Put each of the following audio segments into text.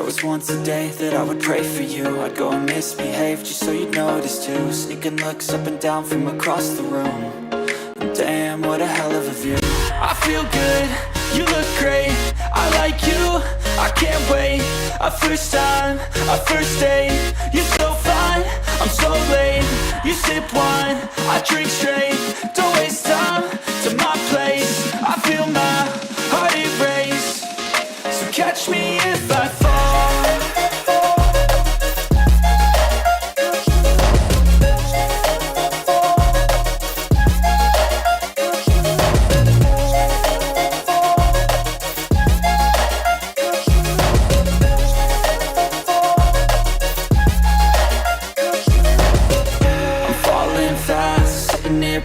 was once a day that I would pray for you. I'd go and misbehave just so you'd notice too. Sneaking looks up and down from across the room. And damn, what a hell of a view. I feel good, you look great, I like you, I can't wait. A first time, a first date, you're so fine, I'm so late. You sip wine, I drink straight, don't waste time to my place. I feel my heart erase, so catch me if I fall.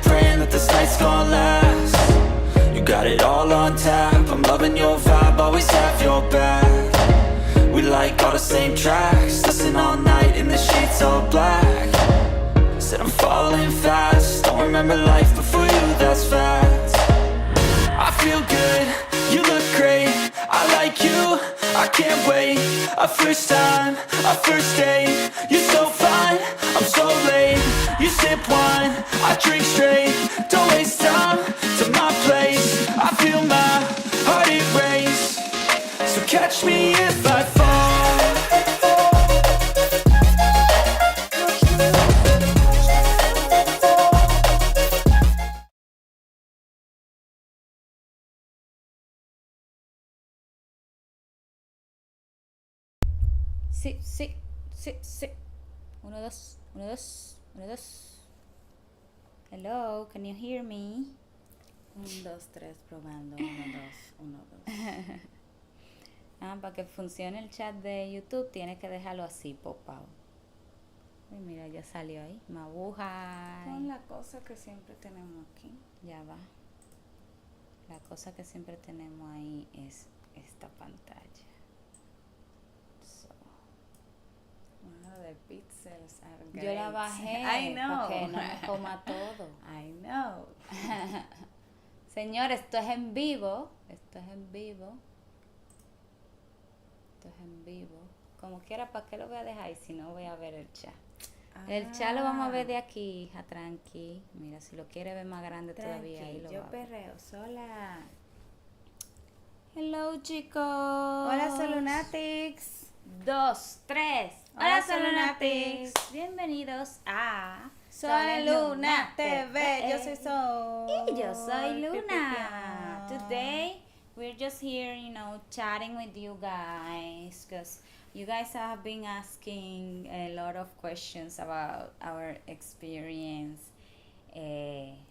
Praying that this night's gonna last. You got it all on tap, I'm loving your vibe, always have your back. We like all the same tracks, listen all night in the sheets all black. Said I'm falling fast, don't remember life before you, that's fact. I feel good, you look great, I like you, I can't wait. A first time, a first date, you're so fine, I'm so late. You sip wine, I drink straight, don't waste time to my place. I feel my heart erase, so catch me if I fall. Sí, sí, sí, sí. Uno, dos, uno, dos, uno, dos. Hello, can you hear me? 1, 2, 3, probando. 1, 2, 1, 2. Para que funcione el chat de YouTube tienes que dejarlo así, pop out. Uy, mira, ya salió ahí. Mabuja. Con la cosa que siempre tenemos aquí. Ya va. La cosa que siempre tenemos ahí es esta pantalla. Wow, the pixels are Yo great. la bajé. I know. Porque no me coma todo. I know. Señores, esto es en vivo. Esto es en vivo. Esto es en vivo. Como quiera, ¿para qué lo voy a dejar? Y si no, voy a ver el chat. El chat lo vamos a ver de aquí, a tranqui. Mira, si lo quiere ver más grande todavía, ahí lo yo va a ver. perreo sola. Hello, chicos. Hola, Sol&LunaTV. 2, 3. Hola, Sol&LunaTV. Bienvenidos a Sol&LunaTV. Yo soy Sol. Y yo soy Luna. Today, we're just here, chatting with you guys. Because you guys have been asking a lot of questions about our experience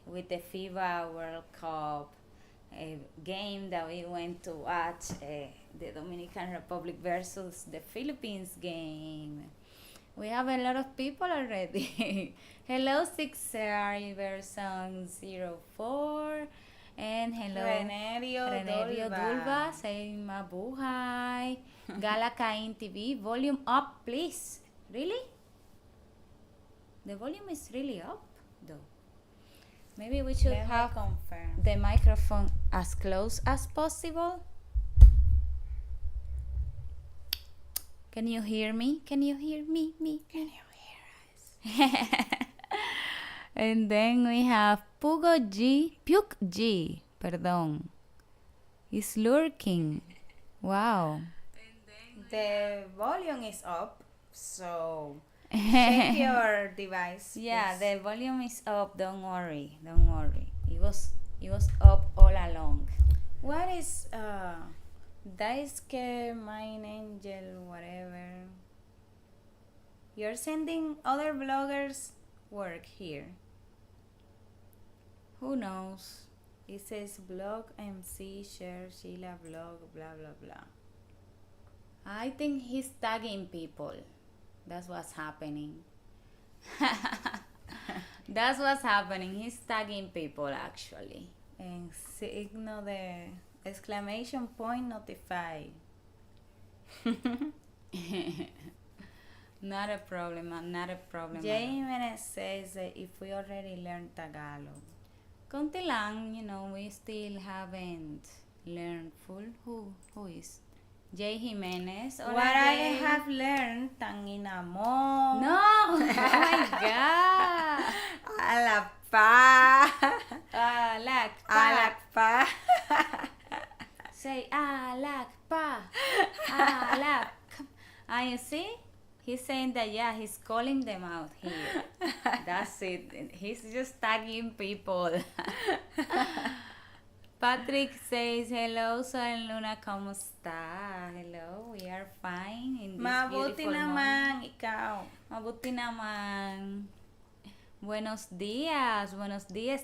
with the FIBA World Cup game that we went to watch, the Dominican Republic versus the Philippines game. We have a lot of people already. Hello, 6R04. And hello, Renerio Dulva. Say Mabuhay. Gala Cain TV. Volume up, please. Really? The volume is really up, though. Maybe we should have the microphone as close as possible. Can you hear me? Can you hear me? Can you hear us? And then we have Puke G, pardon. Is lurking. Wow. The volume is up, so check your device. Yeah, please. the volume is up. Don't worry. It was up all along. What is Daisuke, Mine Angel, whatever? You're sending other bloggers work here. Who knows? It says blog MC share Sheila blog blah blah blah. I think he's tagging people. That's what's happening. That's what's happening. He's tagging people actually. And signo de exclamation point notify. Not a problem. Jimenez says that if we already learned Tagalog. Contilang, we still haven't learned full. Who is? Jay Jimenez. Hola, What I Jay. have learned, tanginamon. No! Oh my God! Alakpa. Alakpa. Alakpa. Say alakpa. Alakpa. You see? He's saying that, yeah, he's calling them out here. That's it. He's just tagging people. Patrick says, hello, Sol&Luna, ¿cómo está? Hello, we are fine in this Mabuti beautiful naman, morning. ikaw. Mabuti naman. Buenos días,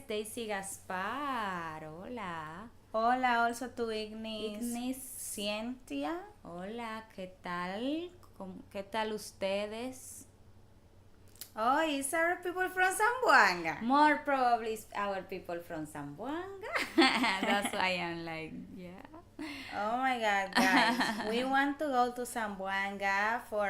Daisy Gaspar. Hola. Hola, also to Ignis. Ignis. Ciencia. Hola, ¿qué tal? ¿Qué tal ustedes? Oh, it's our people from Zamboanga. More probably it's our people from Zamboanga. That's why I'm like, yeah. Oh my God, guys. We want to go to Zamboanga for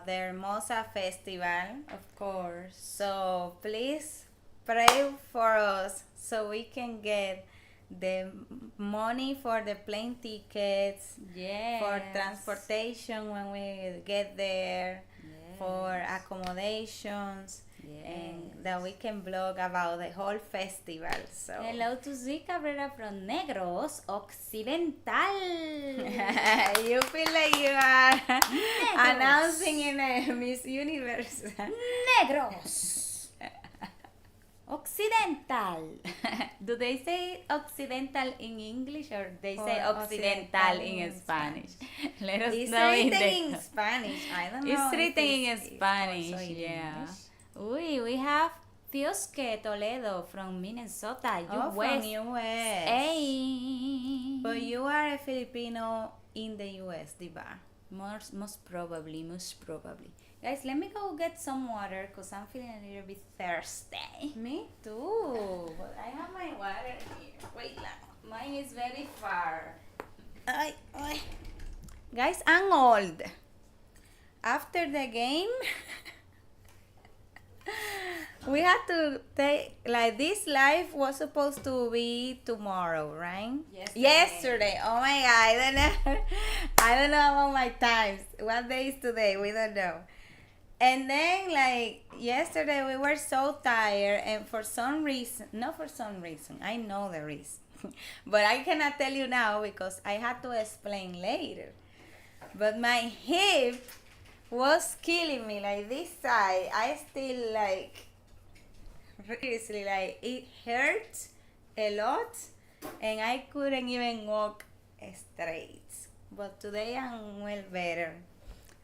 the Hermosa Festival. Of course. So please pray for us so we can get the money for the plane tickets, Yes. for transportation when we get there, Yes. for accommodations, and Yes. that we can blog about the whole festival. So Hello to Z Cabrera from Negros Occidental. you feel like you are announcing in a Miss Universe. Negros Occidental. Do they say Occidental in English or they say Or Occidental Occidental in in Spanish? Let us It's know in written the in Spanish. I don't know. It's if written in it's Spanish, also in yeah. English. We have Fiosque Toledo from Minnesota, Oh, US. from US. Hey. But you are a Filipino in the US, diba? Most probably. Guys, let me go get some water because I'm feeling a little bit thirsty. Me too. But I have my water here. Wait lang. Mine is very far. Ay, ay. Guys, I'm old. After the game, we had to take, like, this live was supposed to be tomorrow, right? Yesterday. Oh my God, I don't know. I don't know about my times. What day is today? We don't know. And then, like, yesterday we were so tired, and for some reason, not for some reason, I know the reason, but I cannot tell you now because I had to explain later. But my hip was killing me, like this side. I still, like, seriously, like, it hurt a lot, and I couldn't even walk straight. But today I'm well better.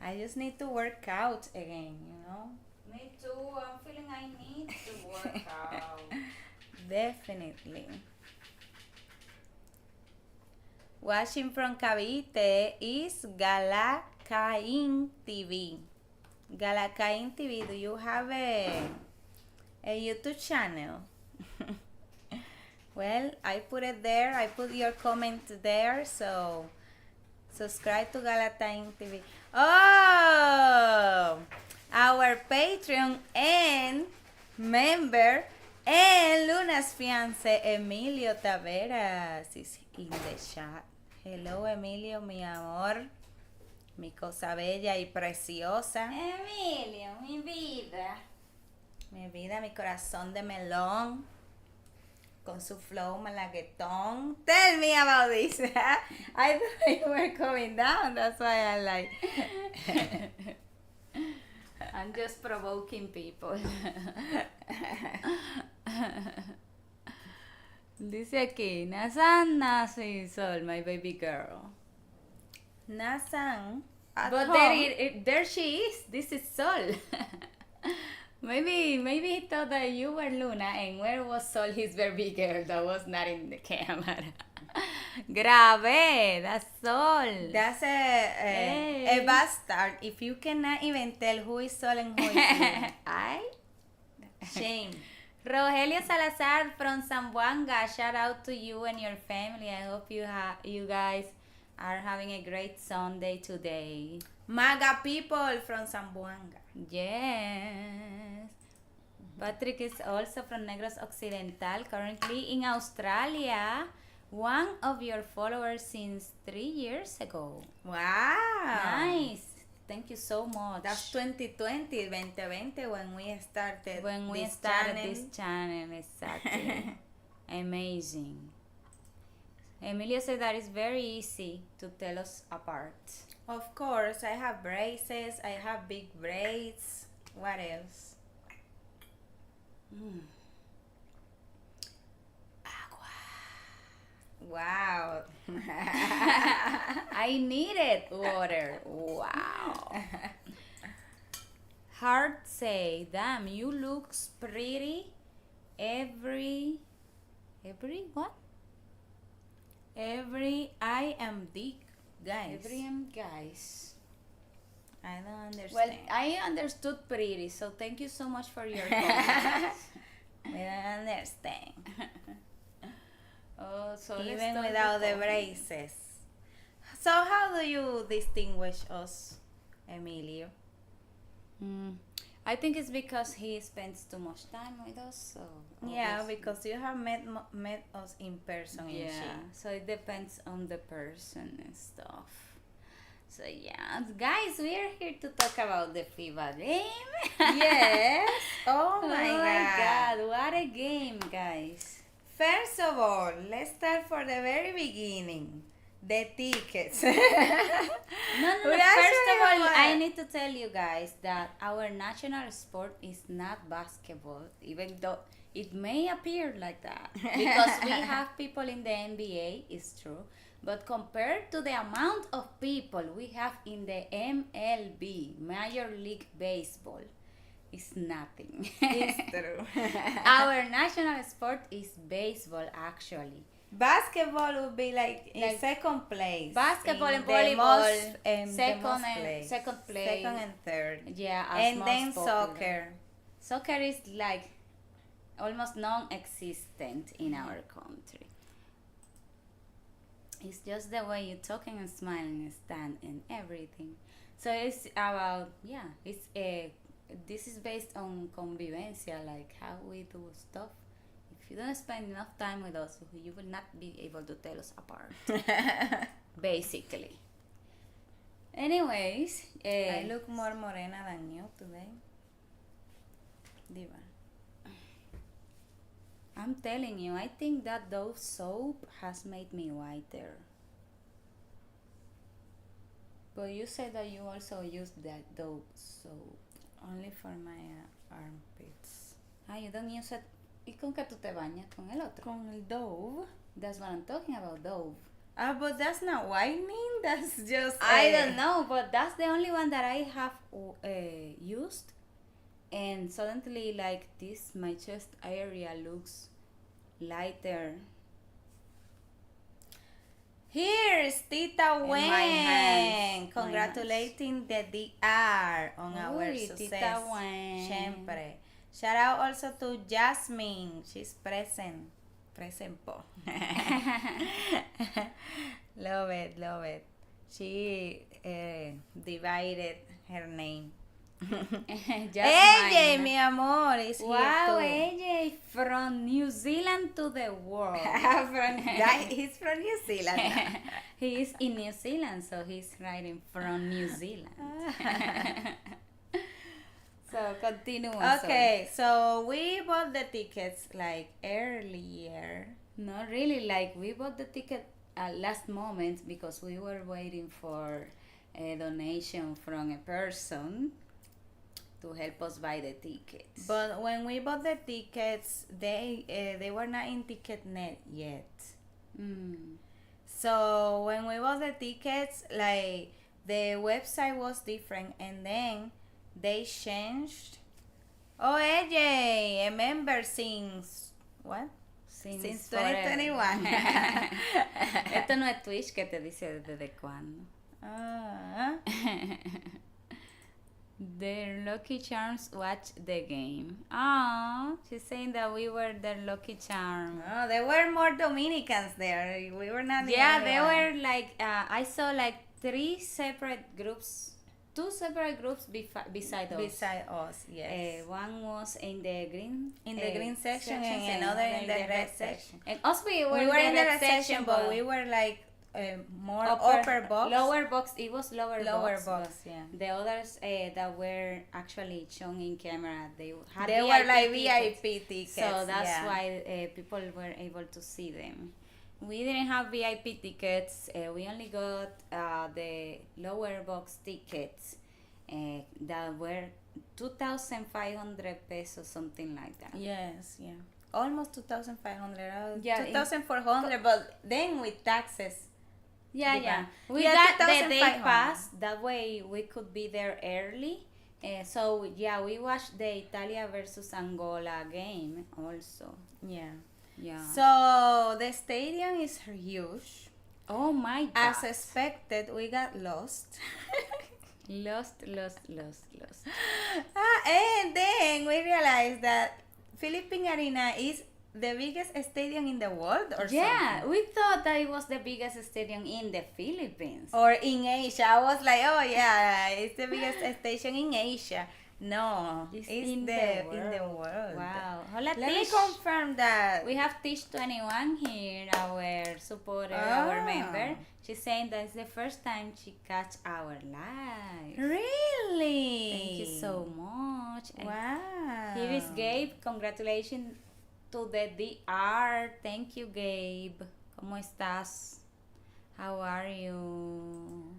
I just need to work out again, you know? Me too. I'm feeling I need to work out. Definitely. Watching from Cavite is Galakain TV. Galakain TV, do you have a YouTube channel? Well, I put it there. I put your comment there, so subscribe to Galakain TV. Oh, our Patreon and member and Luna's fiance Emilio Taveras is in the chat. Hello, Emilio, mi amor, mi cosa bella y preciosa, Emilio, mi vida. mi vida, mi corazón de melón, con su flow malaguetón. Tell me about this. I thought you were coming down. That's why I like. I'm just provoking people. Dice aquí, Nasan Nasi Sol, my baby girl. Nasan. But there she is. This is Sol. Maybe he thought that you were Luna, and where was Sol, his baby girl that was not in the camera? Grave, that's Sol. That's a bastard. If you cannot even tell who is Sol and who is Luna. I? Shame. Rogelio Salazar from Zamboanga, shout out to you and your family. I hope you guys are having a great Sunday today. MAGA people from Zamboanga. Yes. Patrick is also from Negros Occidental, currently in Australia. one of your followers since 3 years ago. Wow. Nice. Thank you so much. That's 2020, 2020 when we started when we this started channel. this channel, exactly. Amazing. Emilio said that it's very easy to tell us apart. Of course, I have braces, I have big braids. What else? Wow. I needed water. Wow. Heart say, damn, you look pretty every what? I am big, guys. Guys. I don't understand. Well, I understood pretty, so thank you so much for your comments. We don't understand. Oh, so let's Even start without the recording. braces. So how do you distinguish us, Emilio? I think it's because he spends too much time with us. So Yeah, obviously. because you have met us in person. Yeah, And so it depends on the person and stuff. So yeah, guys, we are here to talk about the FIBA game. Yes. Oh Oh my my God. God, what a game, guys. First of all, let's start for the very beginning. The tickets. No, We first actually of all, won. I need to tell you guys that our national sport is not basketball, even though it may appear like that. Because we have people in the NBA, it's true. But compared to the amount of people we have in the MLB, Major League Baseball, it's nothing. It's true. Our national sport is baseball, actually. Basketball would be like in Like second place. basketball in and the volleyball, most, second place. Second and third. Yeah, as And most then popular. soccer. Soccer is like almost non-existent in our country. It's just the way you're talking and smiling and stand and everything. So it's about, yeah, it's this is based on convivencia, like how we do stuff. If you don't spend enough time with us, you will not be able to tell us apart. Basically. Anyways, I look more morena than you today. Diva. I'm telling you, I think that Dove soap has made me whiter. But you said that you also use that Dove soap. Only for my armpits. Ah, you don't use it. ¿Y con qué tú te bañas? ¿Con el otro? Con el Dove. That's what I'm talking about, Dove. Ah, but that's not whitening. That's just. I don't know, but that's the only one that I have used. And suddenly, like this, my chest area looks lighter. Here's Tita my Wen hands. congratulating the DR on our Uy, success. Tita Wen. Siempre. Shout out also to Jasmine. She's present. Present po. Love it, love it. She divided her name. AJ, mi amor, is Wow, here too. AJ, from New Zealand to the world. He's from New Zealand. He is in New Zealand, so he's writing from New Zealand. So continue. Okay, so we bought the tickets like earlier. Not really, like we bought the ticket at last moment because we were waiting for a donation from a person to help us buy the tickets. But when we bought the tickets, they were not in TicketNet yet. So when we bought the tickets, like the website was different, and then they changed. Oh, AJ, a member since what? Since forever. 2021. Esto no es Twitch que te dice desde cuándo. Ah. Their Lucky Charms watch the game. Oh, she's saying that we were their Lucky Charm. No, there were more Dominicans there. We were not the Yeah, only they one. were like, I saw like 3 separate groups two separate groups beside us. Beside us, yes. One was in the green green section and another in the red section. And us we were in the red section, but we were like more upper box. Lower box. It was lower box. Yeah. The others that were actually shown in camera, they were like tickets. VIP tickets. So that's why people were able to see them. We didn't have VIP tickets. We only got the lower box tickets that were 2,500 pesos, something like that. Yes, yeah. Almost 2,500. Yeah, 2,400, but then with taxes. Yeah. We got got the day 2,500. pass. That way we could be there early. So yeah, we watched the Italia versus Angola game also. Yeah. Yeah. So the stadium is huge. Oh my God. As expected, we got lost. Lost. And then we realized that Philippine Arena is the biggest stadium in the world or something. We thought that it was the biggest stadium in the Philippines. Or in Asia. I was like, oh yeah, it's the biggest stadium in Asia. No, it's in the world. Wow. Hola, Let me Tish. confirm that. We have Tish21 here, our supporter, our member. She's saying that it's the first time she catch our live. Really? Thank you so much. And Wow. here is Gabe. Congratulations to the DR. Thank you, Gabe. ¿Cómo estás? How are you?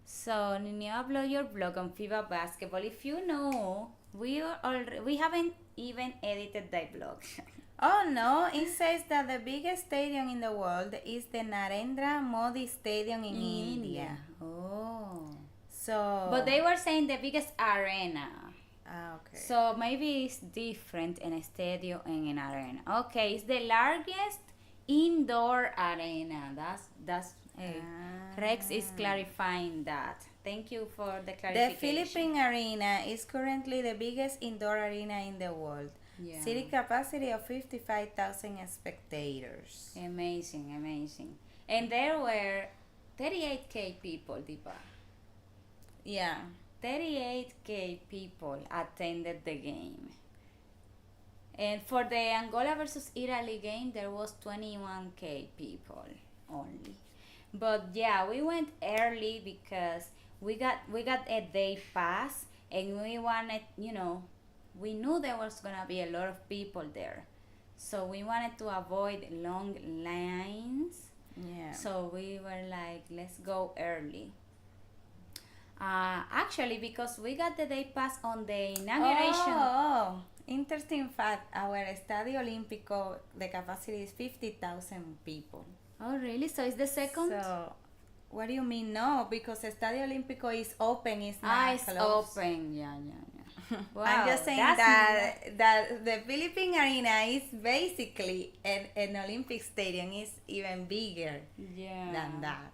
So, Nini, upload your blog on FIBA basketball. If you know, we haven't even edited that blog. Oh no, it says that the biggest stadium in the world is the Narendra Modi Stadium in India. Oh. So. But they were saying the biggest arena. Okay. So maybe it's different in a stadium and an arena. Okay, it's the largest indoor arena. That's Rex is clarifying that. Thank you for the clarification. The Philippine Arena is currently the biggest indoor arena in the world. Yeah. City capacity of 55,000 spectators. Amazing. And there were 38K people, Deepa. Yeah. 38K people attended the game. And for the Angola versus Italy game, there was 21K people only. But yeah, we went early because we got a day pass, and we wanted, we knew there was gonna be a lot of people there, so we wanted to avoid long lines. Yeah. So we were like, let's go early. Actually, because we got the day pass on the inauguration. Oh, interesting fact. Our Estadio Olímpico, the capacity is 50,000 people. Oh, really? So it's the second? So, what do you mean? No, because Estadio Olímpico is open, it's not it's closed. open. Yeah. Wow, I'm just saying that the Philippine Arena is basically an Olympic stadium, is even bigger than that.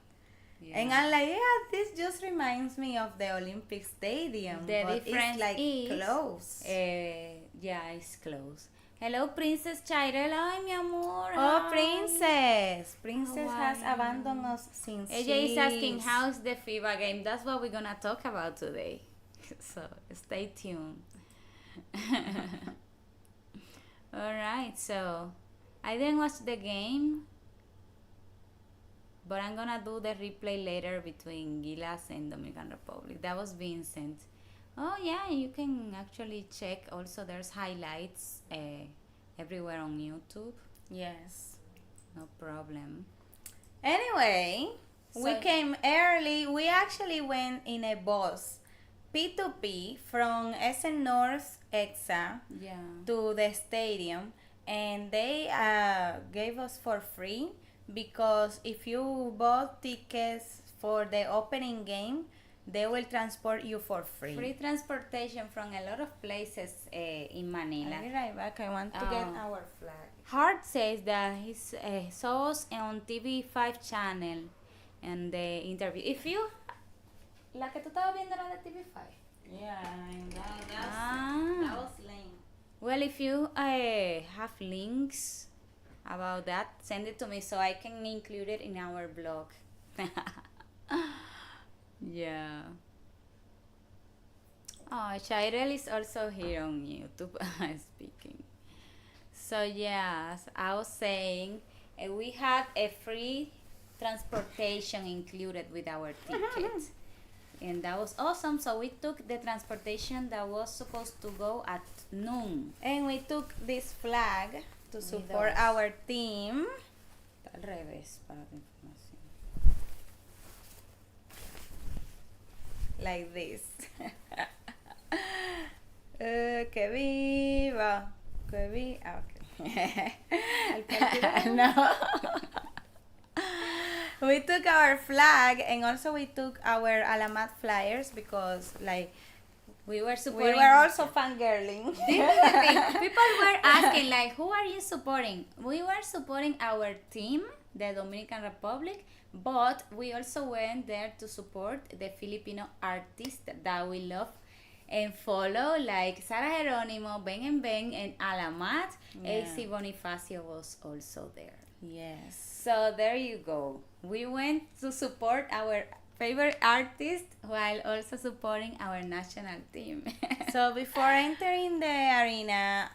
Yeah. And I'm like, yeah, this just reminds me of the Olympic Stadium. The but difference it's like is close. Yeah, it's close. Hello, Princess Chairel. Ay, mi amor. Oh, Hi. Princess. Princess How has are you? abandoned us since AJ is asking, how's the FIBA game? That's what we're gonna talk about today. So stay tuned. Alright, so I didn't watch the game, but I'm gonna do the replay later between Gilas and Dominican Republic. That was Vincent. Oh yeah, you can actually check also, there's highlights everywhere on YouTube. Yes. No problem. Anyway, we So- came early. We actually went in a bus, P2P, from SN North EXA Yeah. to the stadium, and they gave us for free, because if you bought tickets for the opening game, they will transport you for free. Free transportation from a lot of places in Manila. I'll be right back. I want to get Oh. our flag. Hart says that he saw us on TV5 channel and the interview. If you, la que tú estabas viendo era de TV5. Yeah, Ah. that was lame. Well, if you have links about that, send it to me so I can include it in our blog. Yeah. Oh, Chairel is also here on YouTube speaking. So yes, I was saying we had a free transportation included with our ticket. And that was awesome. So we took the transportation that was supposed to go at noon. And we took this flag to support us. our team. Al revés, para tu información. Like this. Que viva. Que viva. Okay. No. We took our flag and also we took our Alamat flyers because like We were we supporting. were also fangirling. This is the thing. People were asking, like, who are you supporting? We were supporting our team, the Dominican Republic, but we also went there to support the Filipino artists that we love and follow, like Sara Geronimo, Ben, and Alamat. Yeah. AC Bonifacio was also there. Yes. So there you go. We went to support our favorite artist while also supporting our national team. So before entering the arena,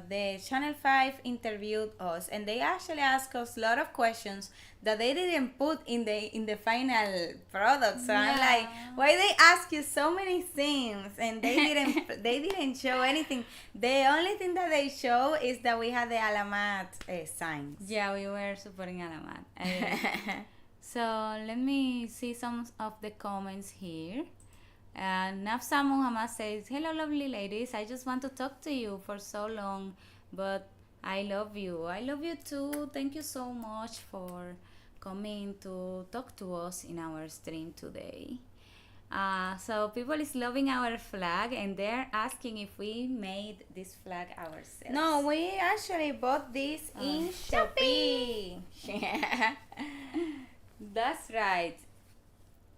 the Channel 5 interviewed us and they actually asked us a lot of questions that they didn't put in the final product. So I'm Yeah. like, why they ask you so many things and they didn't show anything. The only thing that they show is that we had the Alamat signs. Yeah, we were supporting Alamat. So let me see some of the comments here. Nafsa Muhammad says, "Hello, lovely ladies. I just want to talk to you for so long, but I love you. I love you too. Thank you so much for coming to talk to us in our stream today." So people is loving our flag and they're asking if we made this flag ourselves. No, we actually bought this in Shopee. That's right.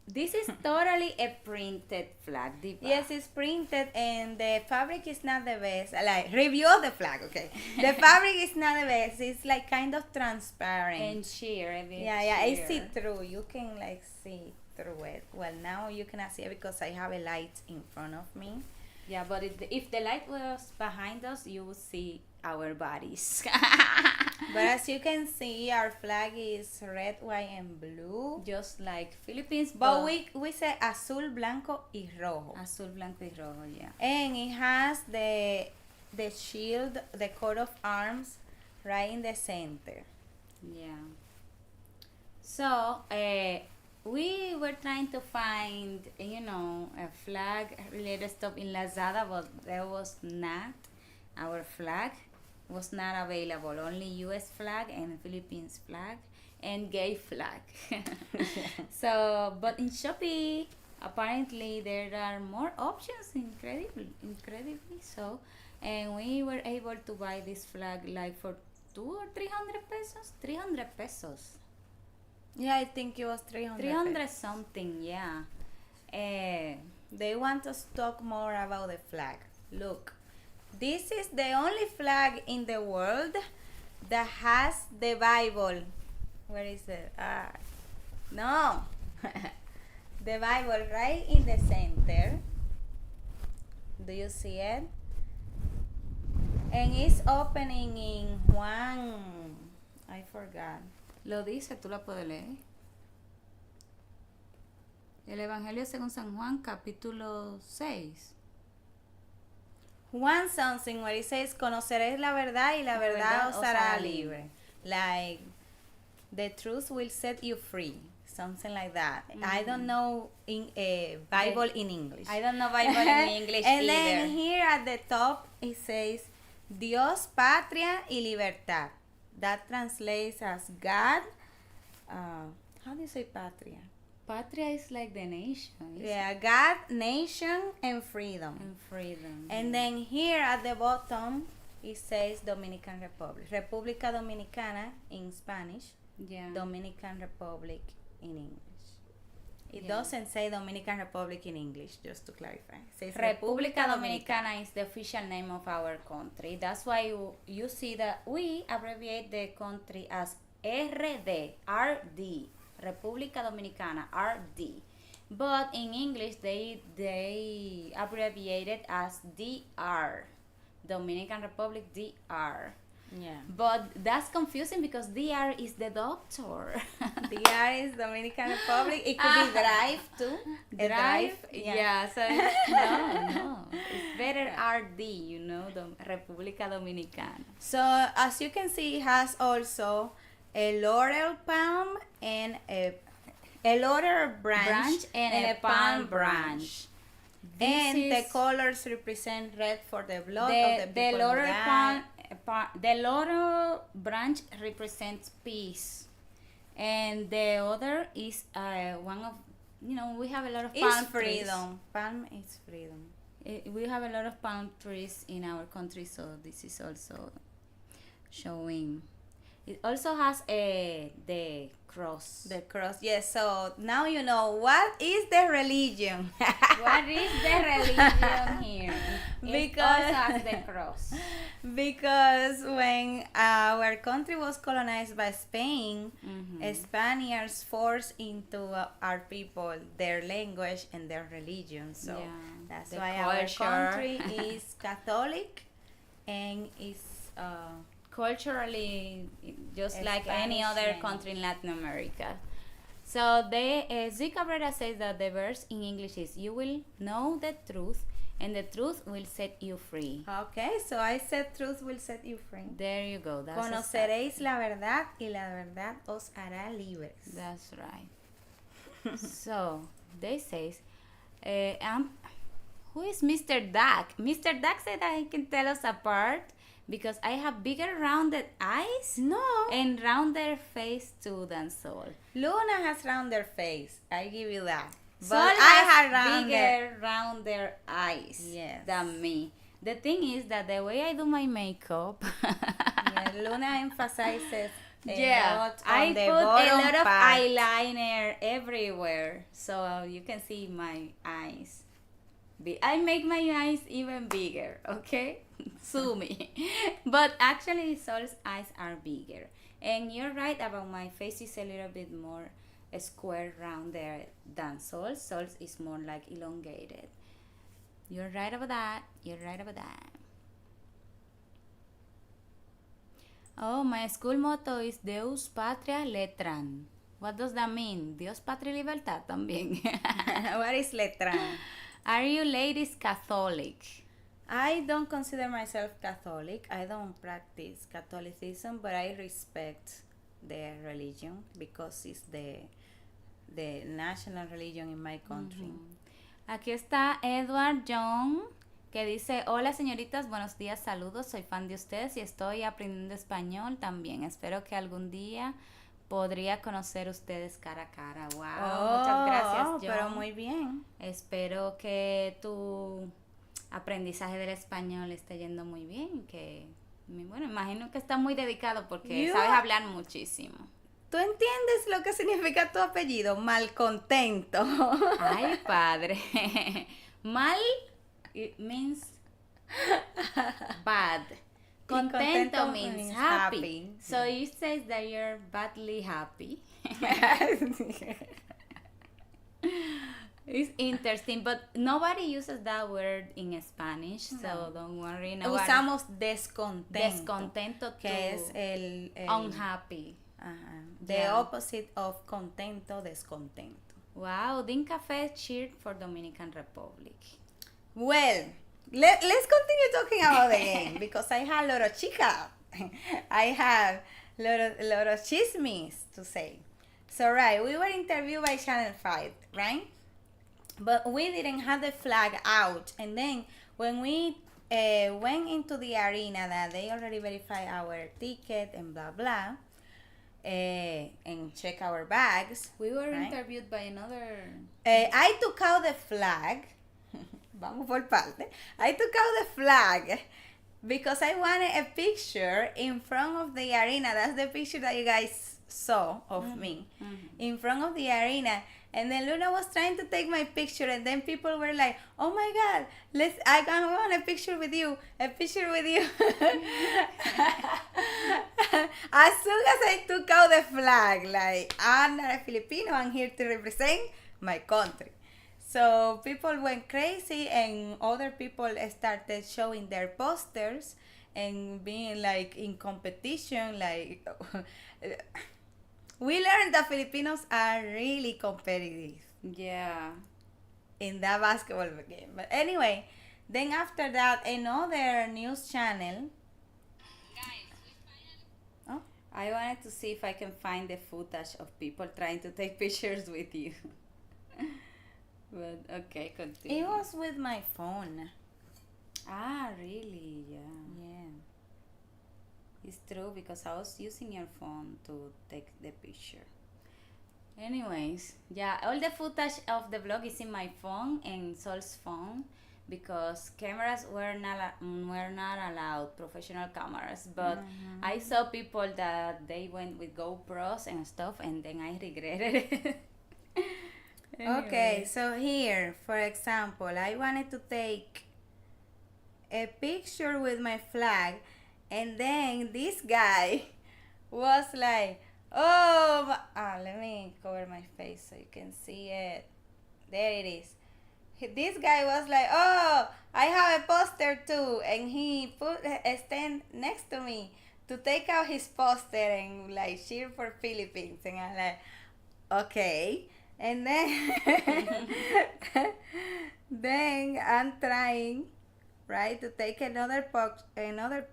This is totally a printed flag, Diva. Yes, it's printed and the fabric is not the best. Like, review of the flag, okay. The fabric is not the best. It's like kind of transparent. And sheer. Yeah, it's see-through. You can like see through it. Well, now you cannot see it because I have a light in front of me. Yeah, but if the light was behind us, you would see our bodies. But as you can see, our flag is red, white, and blue. Just like Philippines, But we say azul, blanco, y rojo. azul, blanco y rojo, yeah. And it has the shield, the coat of arms, right in the center. Yeah. So, we were trying to find, a flag related stuff in Lazada, but there was not. Our flag was not available. Only U.S. flag and Philippines flag and gay flag. So, but in Shopee, apparently there are more options, incredibly so. And we were able to buy this flag like for 200 or 300 pesos. 300 pesos. Yeah, I think it was 300. 300 something, yeah. They want us to talk more about the flag. Look, this is the only flag in the world that has the Bible. Where is it? No. The Bible right in the center. Do you see it? And it's opening in Juan. I forgot. Lo dice, tú la puedes leer. El Evangelio según San Juan, capítulo 6. Juan something where it says, conoceréis la verdad y la verdad os hará libre. Like, the truth will set you free. Something like that. I don't know in Bible in English. I don't know Bible in English And either. then here at the top it says, Dios, patria y libertad. That translates as God. How do you say patria? Patria is like the nation. Yeah, God, nation, and freedom. And freedom. And then here at the bottom, it says Dominican Republic. República Dominicana in Spanish. Yeah. Dominican Republic in English. It Yeah. doesn't say Dominican Republic in English, just to clarify. It says República Dominicana is the official name of our country. That's why you see that we abbreviate the country as RD. República Dominicana, RD. but in English they abbreviate it as DR, Dominican Republic DR. Yeah. But that's confusing because DR is the doctor. DR is Dominican Republic. It could be drive too. A Drive? Yeah, so no. It's better RD, the República Dominicana. So as you can see, it has also a laurel palm and a laurel branch, and a palm branch. And This the is colors represent red for the blood of the the people laurel who died. the laurel branch represents peace, and the other is one of we have a lot of Is palm freedom. Palm is freedom. trees. We have a lot of palm trees in our country, so this is also showing. It also has the cross. The cross. Yes, so now you know what is the religion. What is the religion here? It Because- also has the cross. Because when our country was colonized by Spain, Spaniards forced into our people their language and their religion. So Yeah, that's the why culture. our country is Catholic and is Culturally, just like Spanish any other language. country in Latin America. So Zee Cabrera says that the verse in English is, "You will know the truth, and the truth will set you free." okay. So I said truth will set you free. There you go. That's Conoceréis la verdad y la verdad os hará libres. That's right. So they says, who is Mr. Duck? Mr. Duck said that he can tell us apart because I have bigger rounded eyes No. and rounder face too than Sol. Luna has rounder face. I give you that. But Sol I has had rounder. bigger, rounder eyes Yes. than me. The thing is that the way I do my makeup, Yeah, Luna emphasizes a yeah, lot I on put the a bottom lot of part. eyeliner everywhere, so you can see my eyes. I make my eyes even bigger, okay? Sue me. But actually, Sol's eyes are bigger. And you're right about my face is a little bit more square round there than Sol's. Sol's is more like elongated. You're right about that. You're right about that. Oh, my school motto is Deus Patria Letran. What does that mean? Dios, Patria y Libertad también. What is letran? Are you ladies Catholic? I don't consider myself Catholic. I don't practice Catholicism, but I respect the religion because it's the national religion in my country. Aquí está Edward John, que dice, hola señoritas, buenos días, saludos, soy fan de ustedes y estoy aprendiendo español también. Espero que algún día podría conocer ustedes cara a cara. Wow, muchas gracias, John. Pero muy bien. Espero que tu aprendizaje del español esté yendo muy bien, que, bueno, imagino que está muy dedicado porque sabes hablar muchísimo. ¿Tú entiendes lo que significa tu apellido? Malcontento. Ay, padre. Mal, it means bad. Contento means happy. So it says that you're badly happy. It's interesting, but nobody uses that word in Spanish, so don't worry. Usamos descontento. Descontento que es el unhappy. Ajá. The Yeah. opposite of contento, descontento. Wow, Din Cafe cheered for Dominican Republic. Well, let's continue talking about the game because I have a lot of chica. I have a lot of chismes to say. So, right, we were interviewed by Channel 5, right? But we didn't have the flag out. And then when we went into the arena that they already verified our ticket and blah, blah, and check our bags. We were right? interviewed by another. I took out the flag. Vamos por parte. I took out the flag because I wanted a picture in front of the arena. That's the picture that you guys saw of me in front of the arena. And then Luna was trying to take my picture, and then people were like, "Oh my God, I want a picture with you, a picture with you." As soon as I took out the flag, like, I'm not a Filipino, I'm here to represent my country. So people went crazy, and other people started showing their posters and being like in competition. Like we learned that Filipinos are really competitive Yeah. in that basketball game. But anyway, then after that, another news channel. Oh, I wanted to see if I can find the footage of people trying to take pictures with you. But okay, continue. it was with my phone. Ah, really? Yeah. Yeah. It's true because I was using your phone to take the picture. Anyways, yeah, all the footage of the vlog is in my phone and Sol's phone because cameras were not allowed, professional cameras. But I saw people that they went with GoPros and stuff, and then I regretted it. Okay, Anyways. so here, for example, I wanted to take a picture with my flag, and then this guy was like, oh, let me cover my face so you can see it. There it is. This guy was like, oh, I have a poster too, and he put a stand next to me to take out his poster and like cheer for Philippines, and I'm like, okay. And then then I'm trying, right, to take another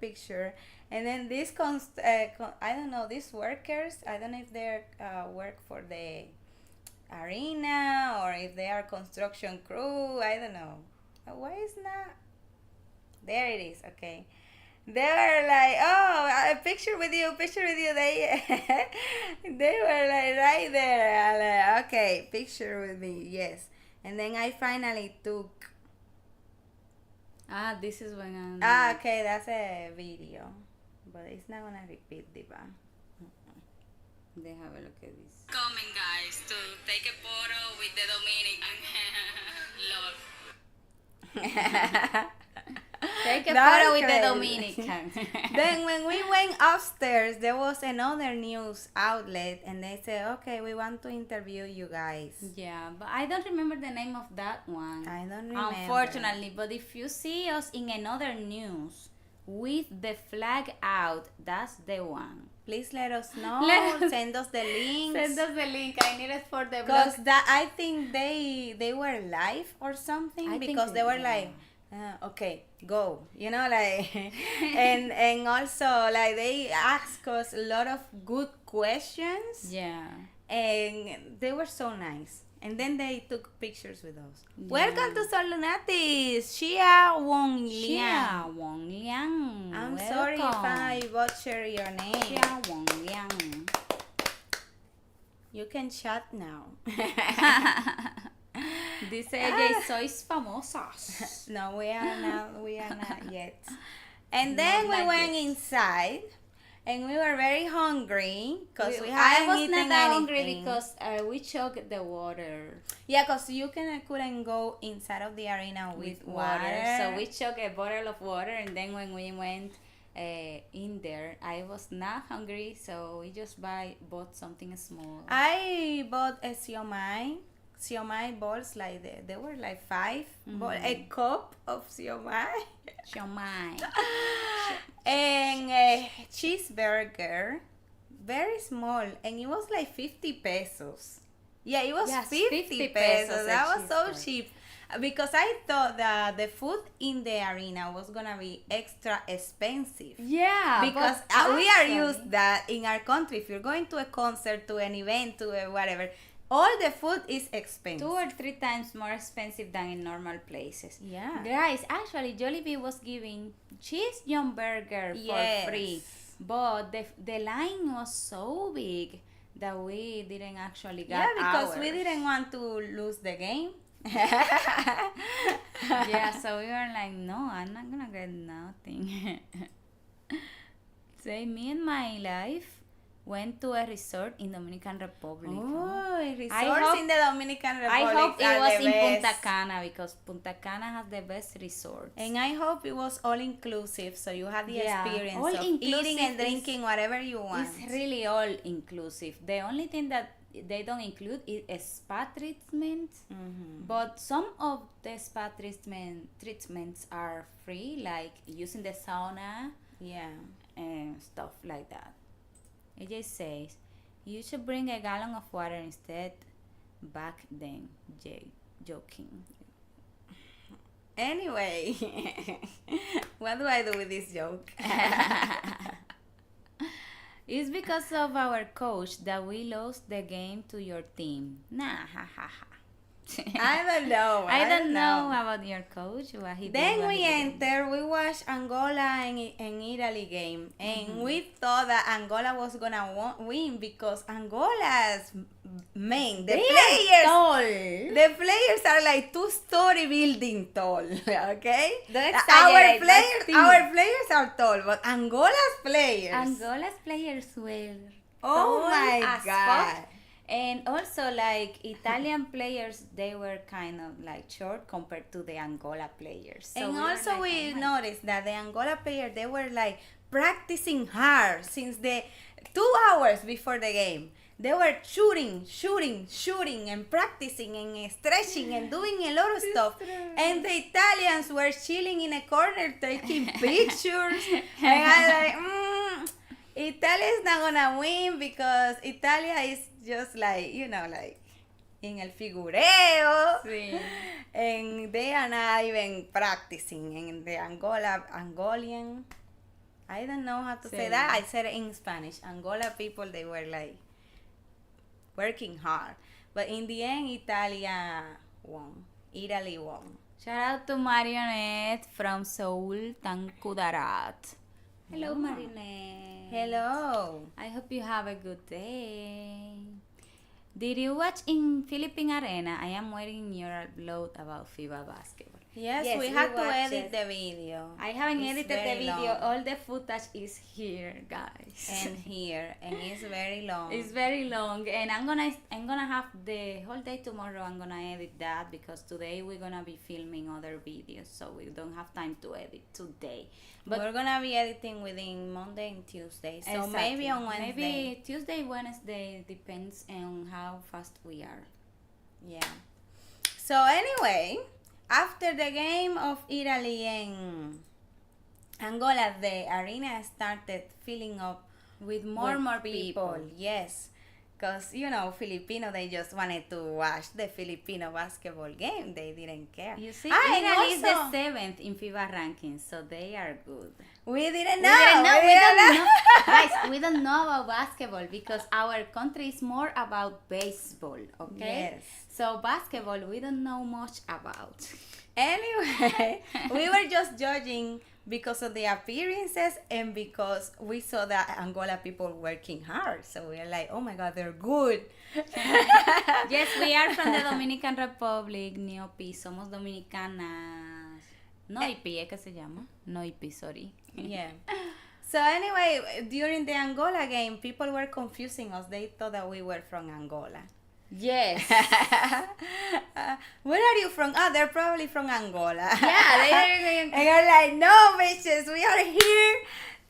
picture, and then these I don't know, these workers, I don't know if they're work for the arena or if they are construction crew, I don't know. Why is not? There it is. Okay. They were like, oh, a picture with you. They they were like right there. I'm like, okay, picture with me, yes. And then I finally took. Ah, this is when I'm. Okay, that's a video, but it's not gonna repeat, Diva. They have a look at this. Coming, guys, to take a photo with the Dominican. Love. Take a That's photo with crazy. the Dominican. Then when we went upstairs, there was another news outlet, and they said, okay, we want to interview you guys. Yeah, but I don't remember the name of that one. I don't remember. Unfortunately, but if you see us in another news with the flag out, that's the one. Please let us know. Let us- Send us the links. Send us the link. I need it for the Because blog. that, I think they were live or something, I think because they were yeah. like, okay, go, you know, like, and also like they asked us a lot of good questions, Yeah. and they were so nice. And then they took pictures with us. Yeah. Welcome to Sol&LunaTV, Xia Wong Liang. Xia Wong Liang. I'm sorry if I butcher your name. Xia Wong Liang. You can chat now. Dice ella, sois famosas. No, we are not yet. And Not then we like went yet. inside, and we were very hungry because we I hadn't was eaten not that hungry anything. because we choked the water Yeah, because you couldn't go inside of the arena with water. So we choked a bottle of water, and then when we went in there, I was not hungry, so we just bought something small. I bought a siomai balls, like they were like 5, but a cup of siomai. Siomai. And a cheeseburger, very small, and it was like 50 pesos. Yeah, it was Yes, 50 50 pesos. pesos a That was so cheeseburger. cheap. Because I thought that the food in the arena was gonna be extra expensive. Yeah, Because but we are actually- used that in our country, if you're going to a concert, to an event, to a whatever, all the food is expensive. 2 or 3 times more expensive than in normal places. Yeah. Guys, actually, Jollibee was giving cheese John burger for Yes. free, but the line was so big that we didn't actually get Yeah, because we ours. didn't want to lose the game. Yeah, so we were like, no, I'm not gonna get nothing. Say, me and my life went to a resort in Dominican Republic. Oh, I resorts hope- in the Dominican Republic. I hope it are was the in best. Punta Cana because Punta Cana has the best resorts. And I hope it was all inclusive, so you had the Yeah, experience all of eating inclusive and drinking whatever you want. It's really all inclusive. The only thing that they don't include it spa treatment, Mm-hmm. but some of the spa treatments are free, like using the sauna Yeah. and stuff like that. It just says you should bring a gallon of water instead. Back then, joking. Anyway, what do I do with this joke? It's because of our coach that we lost the game to your team. Nah, ha ha ha. I don't know. I don't know about your coach. What he did, Then what we he didn't. entered, we watched Angola and Italy game, and we thought that Angola was gonna win because Angola's men, the players are like two-story building tall. Okay, Don't our exaggerate, that's players are tall, but Angola's players. Angola's players were Oh tall my as God. fuck. And also, like, Italian players, they were kind of like short compared to the Angola players. So And we were also like, we oh my noticed that the Angola players, they were like practicing hard since the 2 hours before the game. They were shooting and practicing and stretching and doing a lot of stuff. And the Italians were chilling in a corner taking pictures. And I like, Italia is not gonna win because Italia is just like, like in el figureo. Sí. And they are not even practicing. And the Angolian, I don't know how to say Sí. that. I said it in Spanish. Angola people, they were like working hard. But in the end, Italia won. Italy won. Shout out to Marionette from Seoul, Tankudarat. Hello, Marionette. Hello. I hope you have a good day. Did you watch in Philippine Arena? I am waiting your upload about FIBA basketball. Yes, Yes, we we had to watched edit it. the video. I haven't It's edited the very video. long. All the footage is here, guys. And here, and it's very long. It's very long, and I'm gonna have the whole day tomorrow. I'm gonna edit that because today we're gonna be filming other videos, so we don't have time to edit today. But we're gonna be editing within Monday and Tuesday, so exactly. maybe on Wednesday. maybe Tuesday, Wednesday, depends on how fast we are. Yeah. So anyway, after the game of Italy and Angola, the arena started filling up With more people. Yes. Because, Filipino, they just wanted to watch the Filipino basketball game. They didn't care. You see, and Italy is the also- 7th in FIBA rankings, so they are good. We didn't We know. didn't know. We We didn't don't know. know. Guys, we don't know about basketball because our country is more about baseball, okay? Yes. So basketball, we don't know much about. Anyway, we were just judging because of the appearances and because we saw that Angola people working hard. So we are like, oh my God, they're good. Yes, we are from the Dominican Republic, Niopi, somos dominicanas. Noipi, ¿es que se llama? Noipi, sorry. Yeah. So anyway, during the Angola game, people were confusing us. They thought that we were from Angola. Yes. Where are you from? Oh, they're probably from Angola. Yeah, And you're like, no, bitches, we are here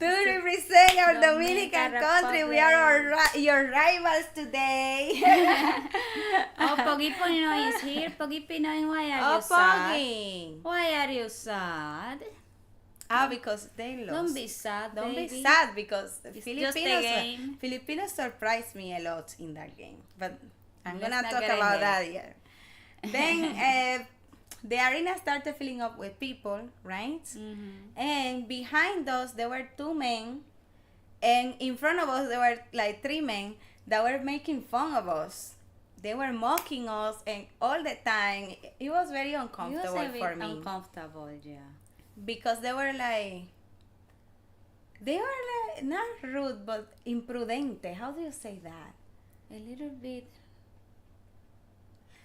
to represent our Dominican Dominican country. We are your rivals today. Oh, Pogi Pino is here. Pogi Pino, why are Oh, you sad? Poggy. Why are you sad? Ah, because they lost. Don't be sad, Don't baby. be sad because It's just a game. Filipinos surprised me a lot in that game. But I'm Let's gonna not talk get about ahead. that here. Then the arena started filling up with people, right? Mm-hmm. And behind us there were 2 men, and in front of us there were like 3 men that were making fun of us. They were mocking us, and all the time it was very uncomfortable It was a for bit me uncomfortable, yeah. because they were like not rude but imprudente. How do you say that? A little bit.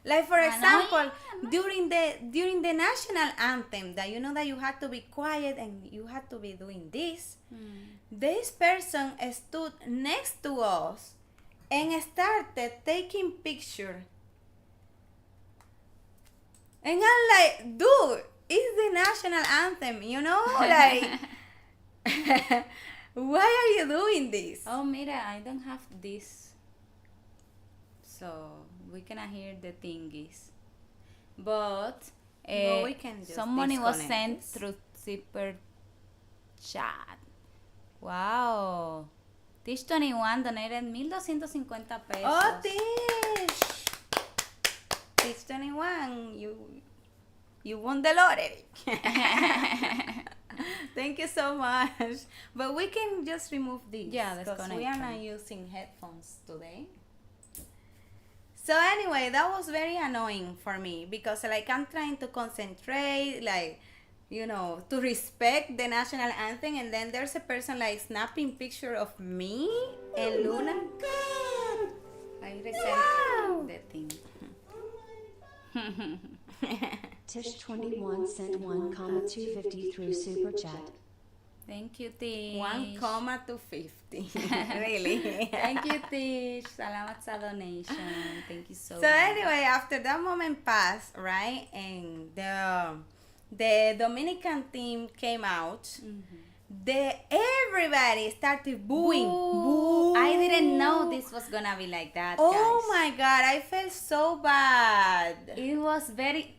Like for Annoying, example, annoying. during the national anthem, that that you had to be quiet and you had to be doing this. This person stood next to us and started taking picture. And I'm like, dude, it's the national anthem, like why are you doing this? Oh, mira, I don't have this so we cannot hear the thingies. But Well, we can just some money was disconnect sent this. through Zipper Chat. Wow. Tish 21 donated 1,250 pesos. Oh, Tish! Tish 21, you won the lottery. Thank you so much. But we can just remove these. Yeah, because disconnect we are them. not using headphones today. So anyway, that was very annoying for me because like I'm trying to concentrate, like, you know, to respect the national anthem, and then there's a person like snapping picture of me and Luna. I resent the thing. Tish21 sent 1,250 through Super Chat. Thank you, Tish. 1,250. Really? Thank you, Tish. Salamat sa donation. Thank you so So much. anyway, after that moment passed, right, and the Dominican team came out, everybody started booing. Boo. I didn't know this was gonna be like that, Oh guys. my God, I felt so bad. It was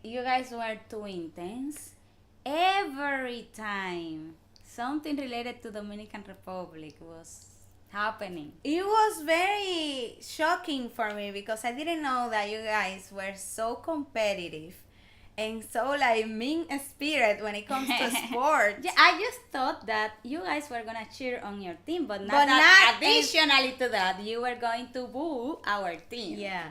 you guys were too intense. Every time something related to Dominican Republic was happening. It was very shocking for me because I didn't know that you guys were so competitive and so like mean spirit when it comes to sports. Yeah, I just thought that you guys were gonna cheer on your team, but not But that not additionally to that, you were going to boo our team. Yeah.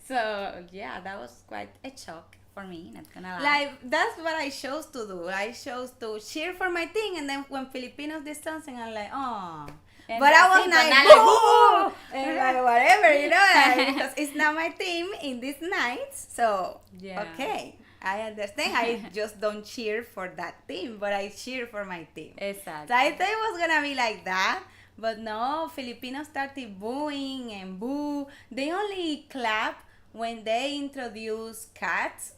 So yeah, that was quite a shock for me, not gonna lie. Like that's what I chose to do. I chose to cheer for my team, and then when Filipinos did something, I'm like, oh. And But I that's was it, like, but not like, boo! And like whatever, you know, like, because it's not my team in these nights. So Yeah. okay, I understand. I just don't cheer for that team, but I cheer for my team. Exactly. So I thought it was gonna be like that, but no. Filipinos started booing and boo. They only clap when they introduce Cats,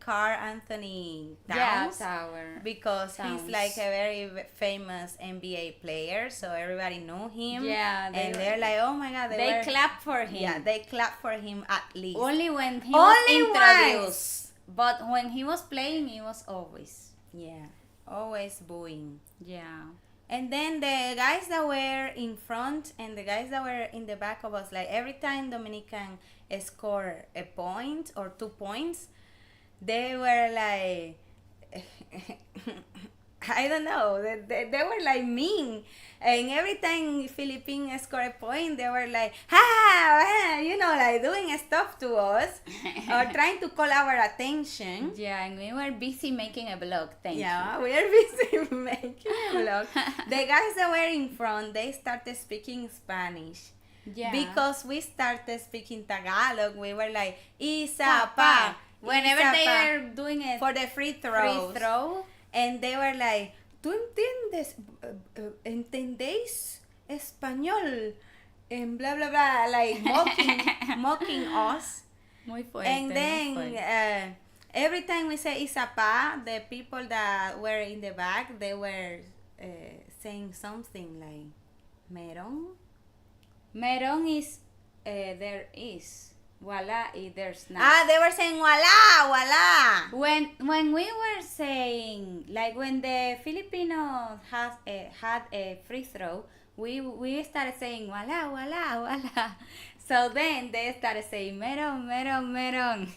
Carl Anthony Towns, Tower. because Towns. he's like a very famous NBA player, so everybody know him. Yeah, and they're like, oh my God, They clap for him. Yeah, they clap for him at least. Only when he Only was introduced. But when he was playing, he was always. Yeah, always booing. Yeah. And then the guys that were in front and the guys that were in the back of us, like every time Dominican score a point or 2 points, they were like, I don't know, they were like mean. And every time Philippines score a point, they were like, ha, you know, like doing stuff to us or trying to call our attention. Yeah, and we were busy making a vlog. Thank you. Yeah, we are busy making a vlog. The guys that were in front, they started speaking Spanish. Yeah. Because we started speaking Tagalog, we were like, Isa pa. Whenever Isa they pa," were doing it for the free throws. free throw. And they were like, ¿tú entendéis español? And blah, blah, blah, like mocking us. Muy fuerte. And muy then fuerte. every time we say Isapa, the people that were in the back, they were saying something like Meron. Meron is there is. Voila, there's not. Ah, they were saying voila, voila. When we were saying, like when the Filipino had a free throw, we started saying voila, voila, voila. So then they started saying meron, meron, meron,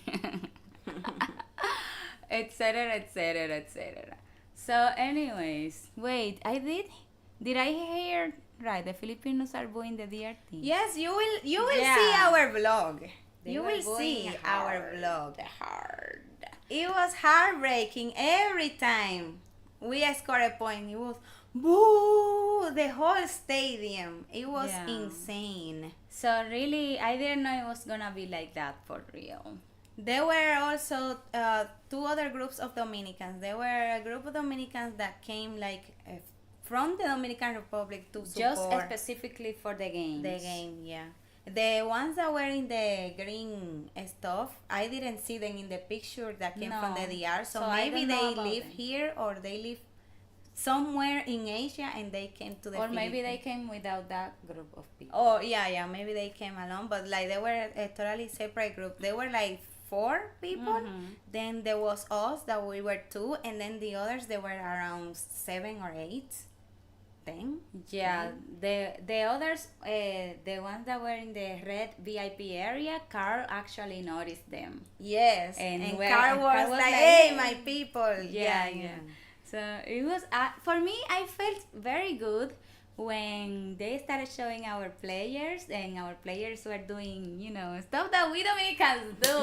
etc., etc., etc. So anyways, wait, did I hear right? The Filipinos are booing the DR team. Yes, you will Yeah. see our vlog. They You were will going see our hard, vlog. hard. It was heartbreaking every time we scored a point. It was boo, the whole stadium. It was Yeah. insane. So really, I didn't know it was gonna be like that for real. There were also 2 other groups of Dominicans. There were a group of Dominicans that came like from the Dominican Republic to Just support specifically for the games. the game. Yeah, the ones that were in the green stuff, I didn't see them in the picture that came from the No. DR. So, So I maybe don't know they about live them. here or they live somewhere in Asia and they came to the Or maybe they Philippines. came without that group of people. Oh yeah, maybe they came alone, but like they were a totally separate group. They were like 4 people. Then there was us that we were 2, and then the others they were around 7 or 8. 10. Yeah, the others, the ones that were in the red VIP area, Carl actually noticed them. Yes, And and where- Carl and was, Carl was like, like, "Hey, "Hey." my people." Yeah. So it was for me. I felt very good when they started showing our players, and our players were doing, stuff that we Dominicans do.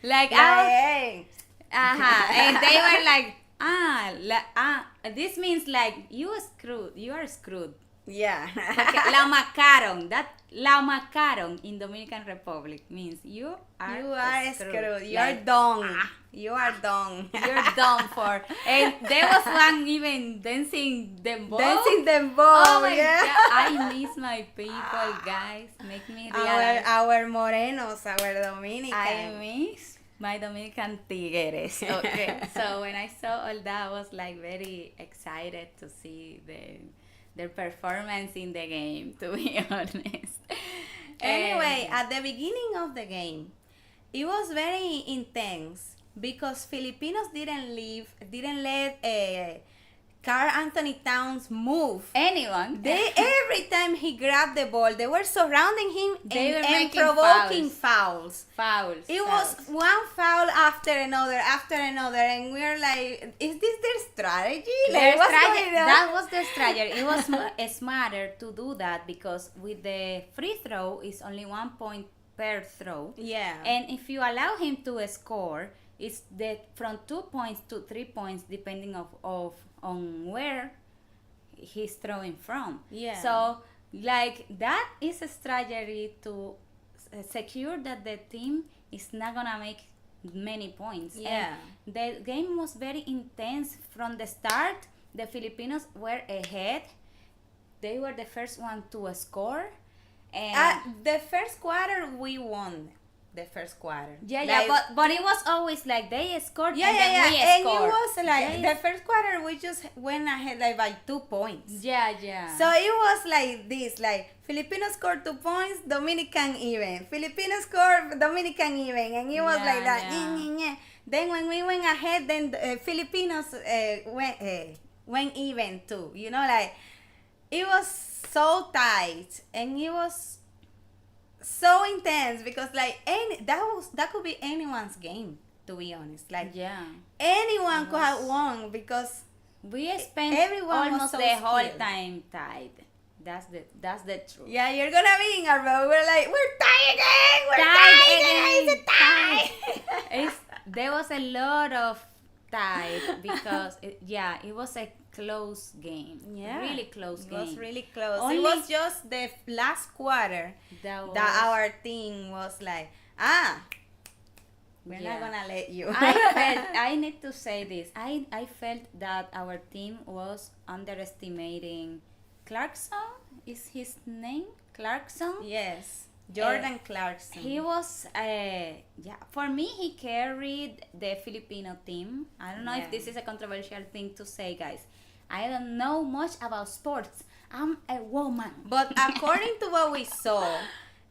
Like, Hey. and they were like, this means like you are screwed. Yeah. Okay, la macaron. La macaron in Dominican Republic means you are screwed. You Like, are done. You are done. You're done for. And there was one even dancing dembow. Dancing the ball. Oh my yeah. god, I miss my people, guys. Make me realize. Our morenos, our Dominican. I miss my Dominican tigres. Okay, so when I saw all that, I was like very excited to see their performance in the game. To be honest. Anyway, at the beginning of the game, it was very intense because Filipinos didn't let Carl Anthony Towns move. Anyone? Every time he grabbed the ball, they were surrounding him They were and making provoking fouls. Fouls. It was one foul after another, and we're like, is this their strategy? Like, what's going on? That was their strategy. It was smarter to do that because with the free throw, it's only 1 point per throw. Yeah. And if you allow him to score, it's from 2 points to 3 points depending on where he's throwing from. Yeah. So like that is a strategy to secure that the team is not gonna make many points. Yeah. And the game was very intense from the start. The Filipinos were ahead. They were the first one to score. And The first quarter, we won. The first quarter. yeah, but it was always like they scored Yeah, and then we and scored. it was like They- the first quarter we just went ahead like by 2 points. Yeah. So it was like this, like Filipinos scored 2 points, Dominican even. Filipinos scored, Dominican even, and it was Yeah, like that. yeah. Then when we went ahead, then Filipinos went even too. Like it was so tight, and it was so intense because like that could be anyone's game, to be honest. Like Yeah. anyone could have won because We spent everyone was almost so the whole skilled. time tied. That's the truth. yeah, you're gonna be in a row. We're like, we're tied again. We're Tied tied again, again. It's a tie. There was a lot of tie because it was a close game. Yeah, Really close It game. was really close. Only- It was just the last quarter that that our team was like, we're Yeah. not gonna let you. I need to say this. I felt that our team was underestimating Clarkson. Is his name Clarkson? Yes, Jordan Clarkson. He was, for me, he carried the Filipino team. I don't know if Yeah. this is a controversial thing to say, guys. I don't know much about sports. I'm a woman. But according to what we saw,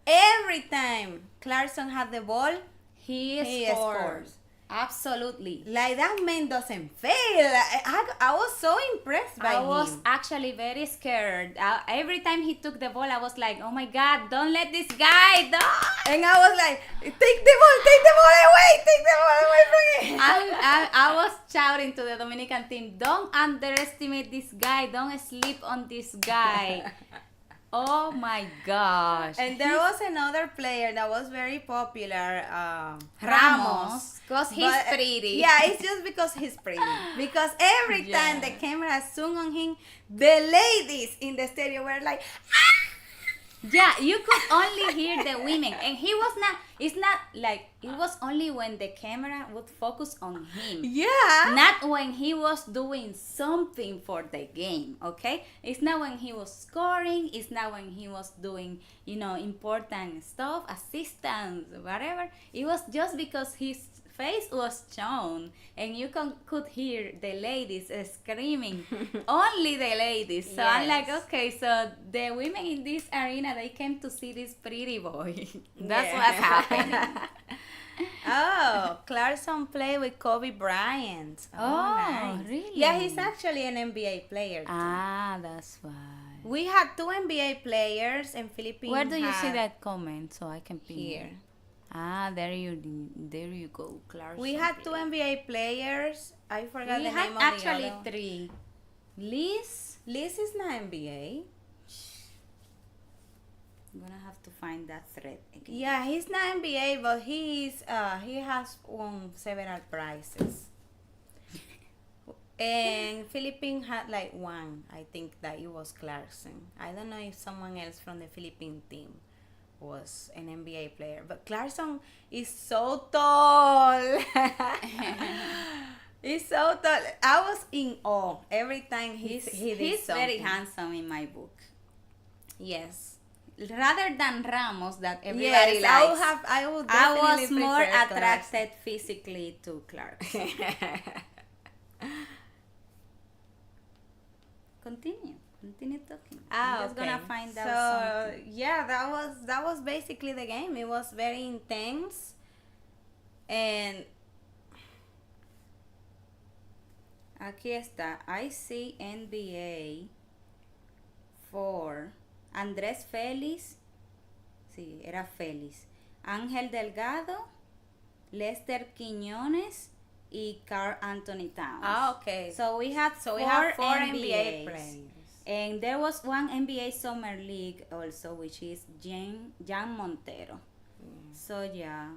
every time Clarkson had the ball, He scores. scores. Absolutely. like that man doesn't fail. I was so impressed by I was him. actually very scared. Every time he took the ball, I was like, oh my God, don't let this guy, don't. And I was like, take the ball away from him. I was shouting to the Dominican team, don't underestimate this guy, don't sleep on this guy. Oh my gosh. And there was another player that was very popular, Ramos, 'cause he's But, pretty. Yeah, it's just because he's pretty. Because every time Yeah. the camera zoomed on him, the ladies in the stadium were like, Yeah, you could only hear the women, and it's not like it was only when the camera would focus on him. yeah. Not when he was doing something for the game, okay? It's not when he was scoring, it's not when he was doing, important stuff, assistance, whatever. It was just because he's face was shown, and you could hear the ladies screaming, only the ladies. So I'm like, Yes. okay, so the women in this arena, they came to see this pretty boy. That's Yeah. what's happening. Oh, Clarkson played with Kobe Bryant. Oh, really? Yeah, he's actually an NBA player. Too. Ah, that's why. We had 2 NBA players and Philippines. Where do you see had that comment so I can pin Here. it? Ah, there you go, Clarkson. We had 2 NBA players. I forgot We the had name of actually the other. 3. Liz. Liz is not NBA. I'm gonna have to find that thread again. Yeah, he's not NBA, but he has won several prizes. And Philippines had like 1. I think that it was Clarkson. I don't know if someone else from the Philippine team was an NBA player, but Clarkson is so tall. He's so tall. I was in awe every time he did He's very something. handsome in my book. Yes. Rather than Ramos that everybody Yes, likes. I would I definitely was more prefer attracted physically to Clarkson. Continue talking. I'm just gonna find out something. yeah, that was basically the game. It was very intense, and Aquí está. I see NBA for Andrés Félix. Sí, era Félix. Ángel Delgado, Lester Quiñones, y Carl Anthony Towns. okay. So we had We have 4 4 NBA NBAs. players. And there was one NBA Summer League also, which is Jan Montero. So yeah,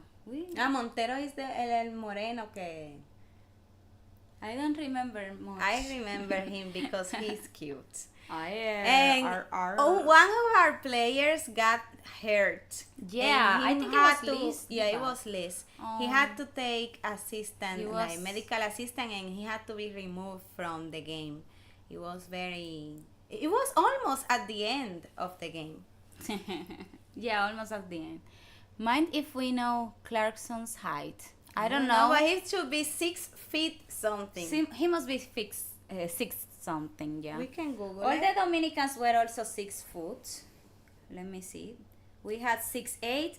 Montero is el moreno que I don't remember much. I remember him because he's cute. Oh, yeah. And one of our players got hurt. Yeah, And I he think it had was Liz. Yeah, it was Liz. He had to take assistant, He like was- medical assistant, and he had to be removed from the game. It was almost at the end of the game. Yeah, almost at the end. Mind if we know Clarkson's height? I don't know, know. but he should be 6 feet something. He must be 6 something, yeah. We can Google All it. the Dominicans were also 6 foot. Let me see. We had 6'8".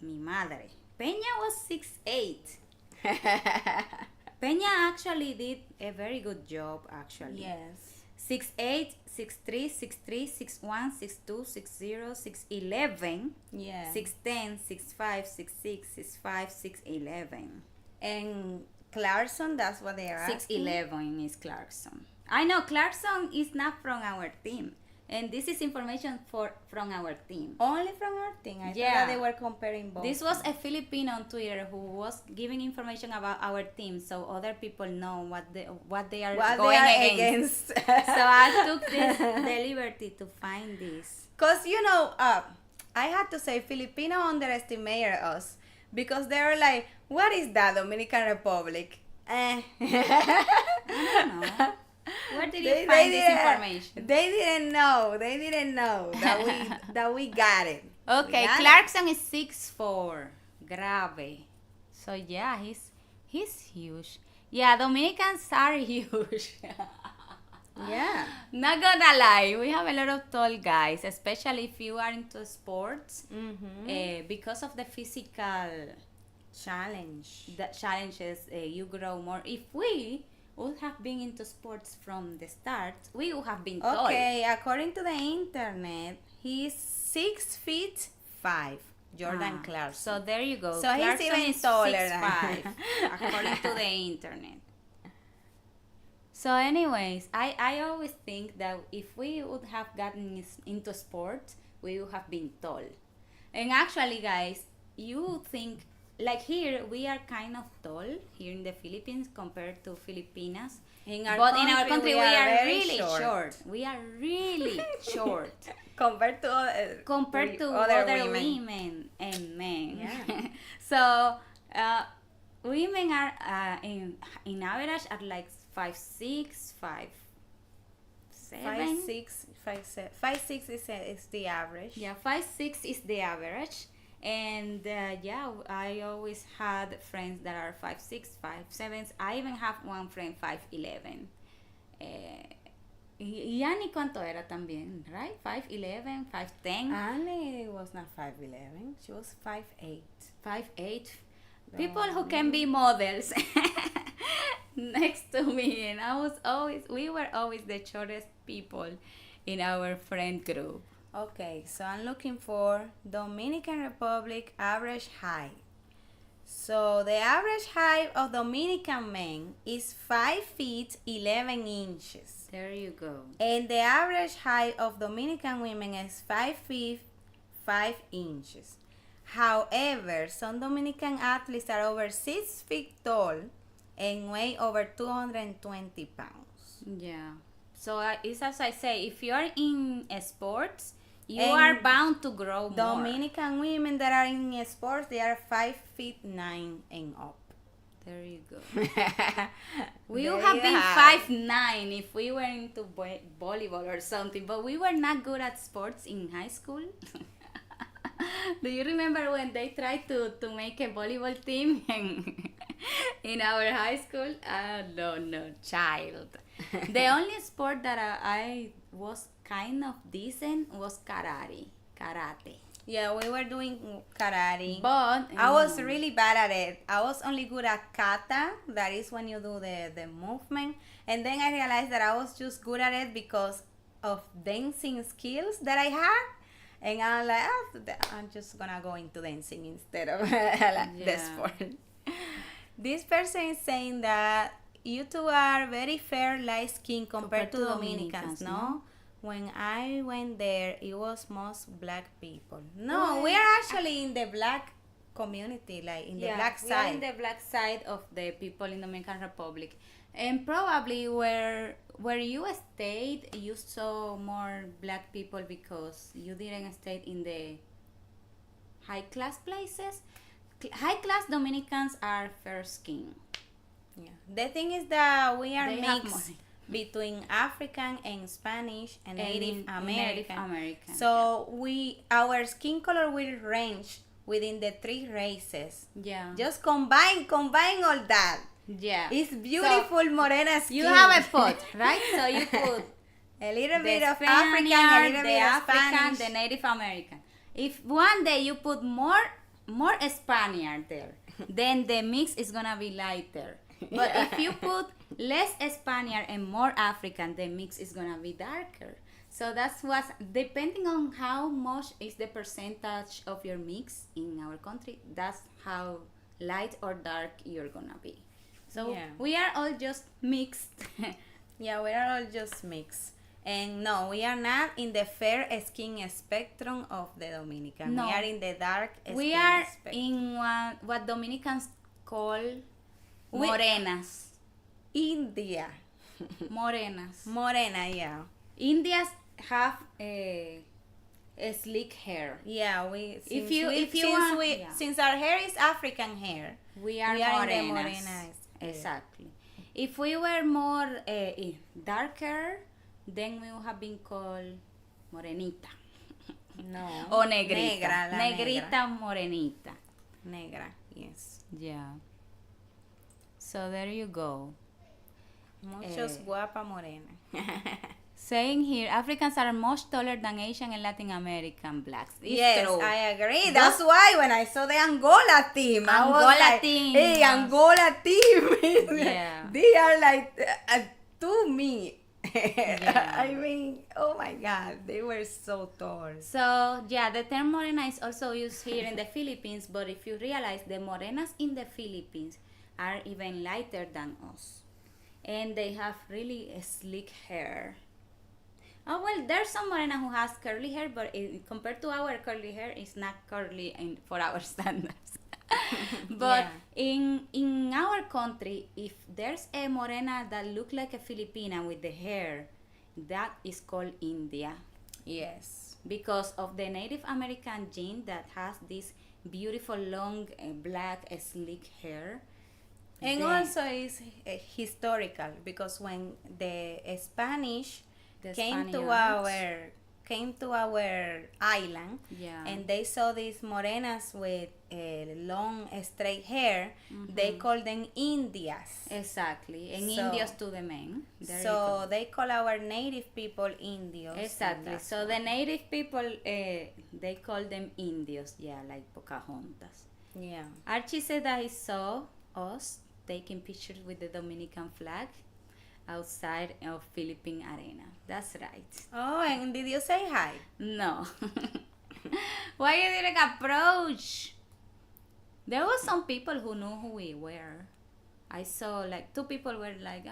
Mi madre. Peña was 6'8". Peña actually did a very good job, actually. Yes. 6'8", 6'3", 6'3", 6'1", 6'2", 6'0", 6'11", Yeah. 6'10", 6'5", 6'6", 6'5", 6'11". And Clarkson, that's what they are asking. 6'11" is Clarkson. I know Clarkson is not from our team. And this is information from our team. Only from our team. I Yeah. thought that they were comparing both. This was a Filipino on Twitter who was giving information about our team so other people know what they are going against. So I took the liberty to find this. Because, I had to say Filipino underestimated us because they were like, what is that, Dominican Republic? I don't know. Where did you find this information? They didn't know that we got it. Okay, We got it. Clarkson is 6'4", grave. So yeah, he's huge. Yeah, Dominicans are huge. Yeah. Not gonna lie, we have a lot of tall guys, especially if you are into sports, because of the physical challenges. You grow more. If we would have been into sports from the start, we would have been tall. Okay, according to the internet, he's 6'5", Jordan Clarkson. So there you go. So he's Clarkson even is taller 6'5", than- according to the internet. So anyways, I always think that if we would have gotten into sports, we would have been tall. And actually, guys, you would think, like here, we are kind of tall here in the Philippines compared to Filipinas. But in our country, we are very really short. We are really short. compared to Other women and men. Yeah. So women are in average are like 5'6", 5'7". 5'6", 5'6" is the average. Yeah, 5'6" is the average, And yeah, I always had friends that are 5'6", 5'7". I even have one friend 5'11". Y Annie, ¿cuánto era también? Right? 5'11", 5'10". Annie was not 5'11". She was 5'8". 5'8". People who can be models next to me, and we were always the shortest people in our friend group. Okay, so I'm looking for Dominican Republic average height. So the average height of Dominican men is 5 feet 11 inches. There you go. And the average height of Dominican women is 5 feet 5 inches. However, some Dominican athletes are over 6 feet tall and weigh over 220 pounds. Yeah. So it's as I say, if you are in sports, you And are bound to grow more. Dominican women that are in sports, they are 5 feet 9 and up. There you go. We There would have you been have 5'9" if we were into volleyball or something, but we were not good at sports in high school. Do you remember when they tried to make a volleyball team in our high school? No, child. The only sport that I was kind of decent was karate. Yeah, we were doing karate. But I was really bad at it. I was only good at kata, that is when you do the movement. And then I realized that I was just good at it because of dancing skills that I had. And I'm like, I'm just gonna go into dancing instead of the sport. This person is saying that you two are very fair, light skin compared to Dominicans, no? When I went there, it was most black people. No, we are actually in the black community, like in the black we are side. in the black side of the people in Dominican Republic, and probably where you stayed, you saw more black people because you didn't stay in the high class places. High class Dominicans are fair skin. Yeah. The thing is that we are They have mixed money. between African and Spanish and Native Native American. American. So our skin color will range within the 3 races. Yeah. Just combine all that. Yeah. It's beautiful morena skin. You have a pot, right? So you put a little the bit of Spaniard, African, a little the bit of African, Spanish. the Native American. If one day you put more Spaniard there, then the mix is gonna be lighter. But if you put less Spaniard and more African, the mix is gonna be darker. So that's what, depending on how much is the percentage of your mix in our country, that's how light or dark you're gonna be. So Yeah. we are all just mixed. Yeah, we are all just mixed. And no, we are not in the fair skin spectrum of the Dominican. No. We are in the dark skin We are spectrum. in what Dominicans call We- morenas. India. Morenas. Morena, yeah. Indians have a slick hair. Yeah, since our hair is African hair, We are we are morenas. in the morenas. Exactly. If we were more darker, then we would have been called morenita. No. O negrita. Negra, la Negrita, morenita. Negra, yes. Yeah. So there you go. Muchos guapa morena. Saying here, Africans are much taller than Asian and Latin American blacks. It's Yes, true. I agree. That's why when I saw the Angola team, I was Angola like, team, hey, yes. Angola team. Yeah. They are like to me. Yeah. I mean, oh my God, they were so tall. So, yeah, the term morena is also used here in the Philippines, but if you realize the morenas in the Philippines are even lighter than us. And they have really slick hair. Oh, well, there's some morena who has curly hair, but compared to our curly hair, it's not curly for our standards. But in our country, if there's a morena that look like a Filipina with the hair, that is called India. Yes. Because of the Native American gene that has this beautiful long black slick hair. And Then- also it's historical because when the Spanish The came to Spaniards. our came to our island, Yeah. and they saw these morenas with long straight hair. They call them Indias. Exactly. And So- Indios to the men. There you So go. they call our native people Indios. and Exactly. that's So why. the native people, they call them Indios. Yeah, like Pocahontas. Yeah. Archie said that he saw us taking pictures with the Dominican flag outside of Philippine Arena. That's right. Oh, and did you say hi? No. Why you didn't approach? There was some people who knew who we were. I saw like 2 people were like,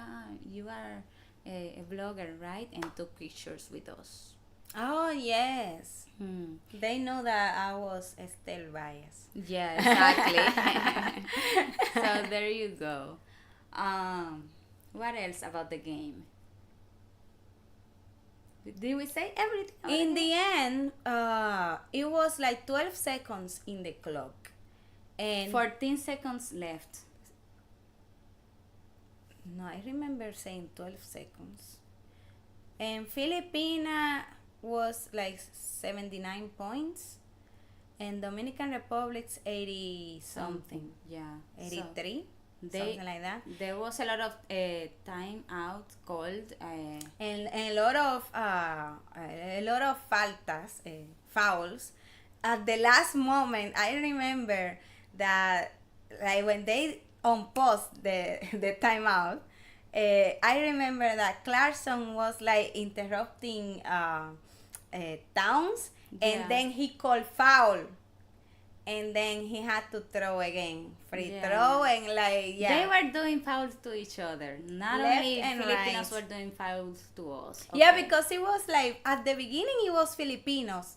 you are a vlogger, right? And took pictures with us. Oh, yes. Hmm. They know that I was still biased. Yeah, exactly. So there you go. What else about the game? Did we say everything? In already? the end, it was like 12 seconds in the clock. And 14 seconds left. no, I remember saying 12 seconds. And Filipina was like 79 points. And Dominican Republic's 80 something. Yeah. 83, They- something like that. There was a lot of time out called. And a lot of faltas, fouls. At the last moment, I remember that, like when they unpaused the timeout, I remember that Clarkson was like interrupting Towns, Yeah. and then he called foul, and then he had to throw again, free Yeah. throw, and like They were doing fouls to each other. Not Left only and Filipinos right. were doing fouls to us. Yeah, okay? because it was like at the beginning it was Filipinos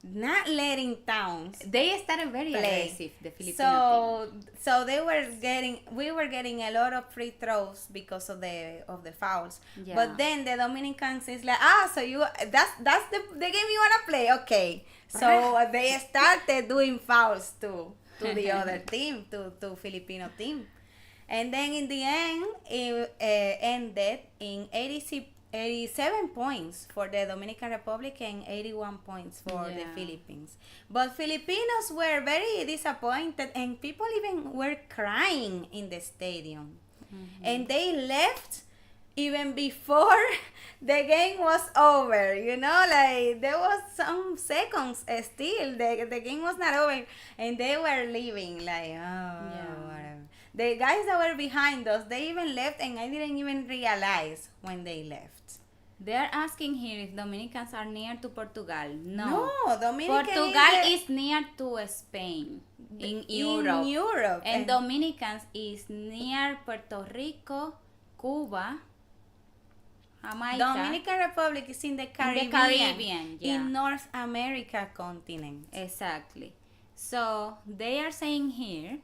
not letting Towns They started very play. aggressive, the Filipino team. So we were getting a lot of free throws because of the fouls. Yeah. But then the Dominicans is like, so that's the game you wanna play, okay? So they started doing fouls to the other team, to Filipino team. And then in the end, it ended in 87 points for the Dominican Republic and 81 points for the Yeah. Philippines. But Filipinos were very disappointed, and people even were crying in the stadium. And they left even before the game was over, like there was some seconds still, the game was not over, and they were leaving like, whatever. The guys that were behind us, they even left, and I didn't even realize when they left. They're asking here if Dominicans are near to Portugal. No. Dominican Portugal is is near to Spain in in Europe. Europe. And Dominicans is near Puerto Rico, Cuba, Jamaica. Dominican Republic is in the Caribbean. Caribbean, yeah. In North America continent. Exactly. So they are saying here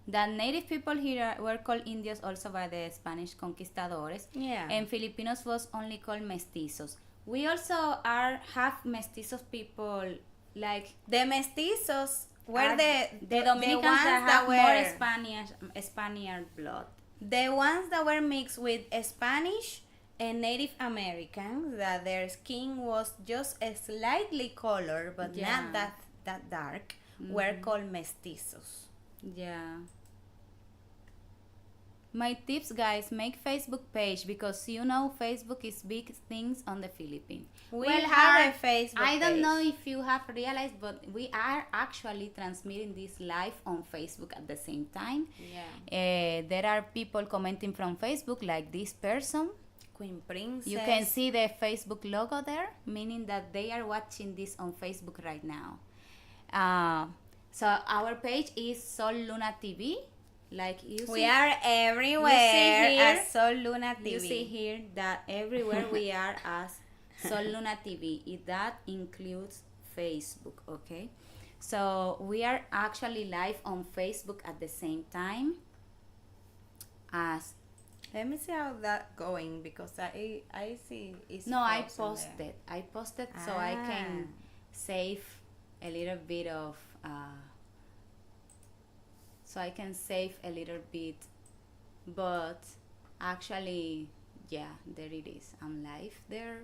that native people here were called Indios also by the Spanish conquistadores. Yeah. And Filipinos was only called mestizos. We also have mestizos people like The mestizos were are the Dominicans ones that have were more Spaniard blood. the ones that were mixed with Spanish and Native Americans, that their skin was just slightly colored but Yeah. not that dark, were called mestizos. Yeah. My tips, guys, make Facebook page because Facebook is big things on the Philippines. We have a Facebook I don't page. know if you have realized, but we are actually transmitting this live on Facebook at the same time. Yeah. There are people commenting from Facebook, like this person. Queen Princess. You can see the Facebook logo there, meaning that they are watching this on Facebook right now. So our page is Sol&LunaTV. Like you see, We are everywhere here- at Sol&LunaTV. you see here that everywhere we are as Sol&LunaTV. That includes Facebook, okay? So we are actually live on Facebook at the same time as Let me see how that going, because I see it's no, I frozen there. posted so I can save a little bit of but actually, yeah, there it is. I'm live there.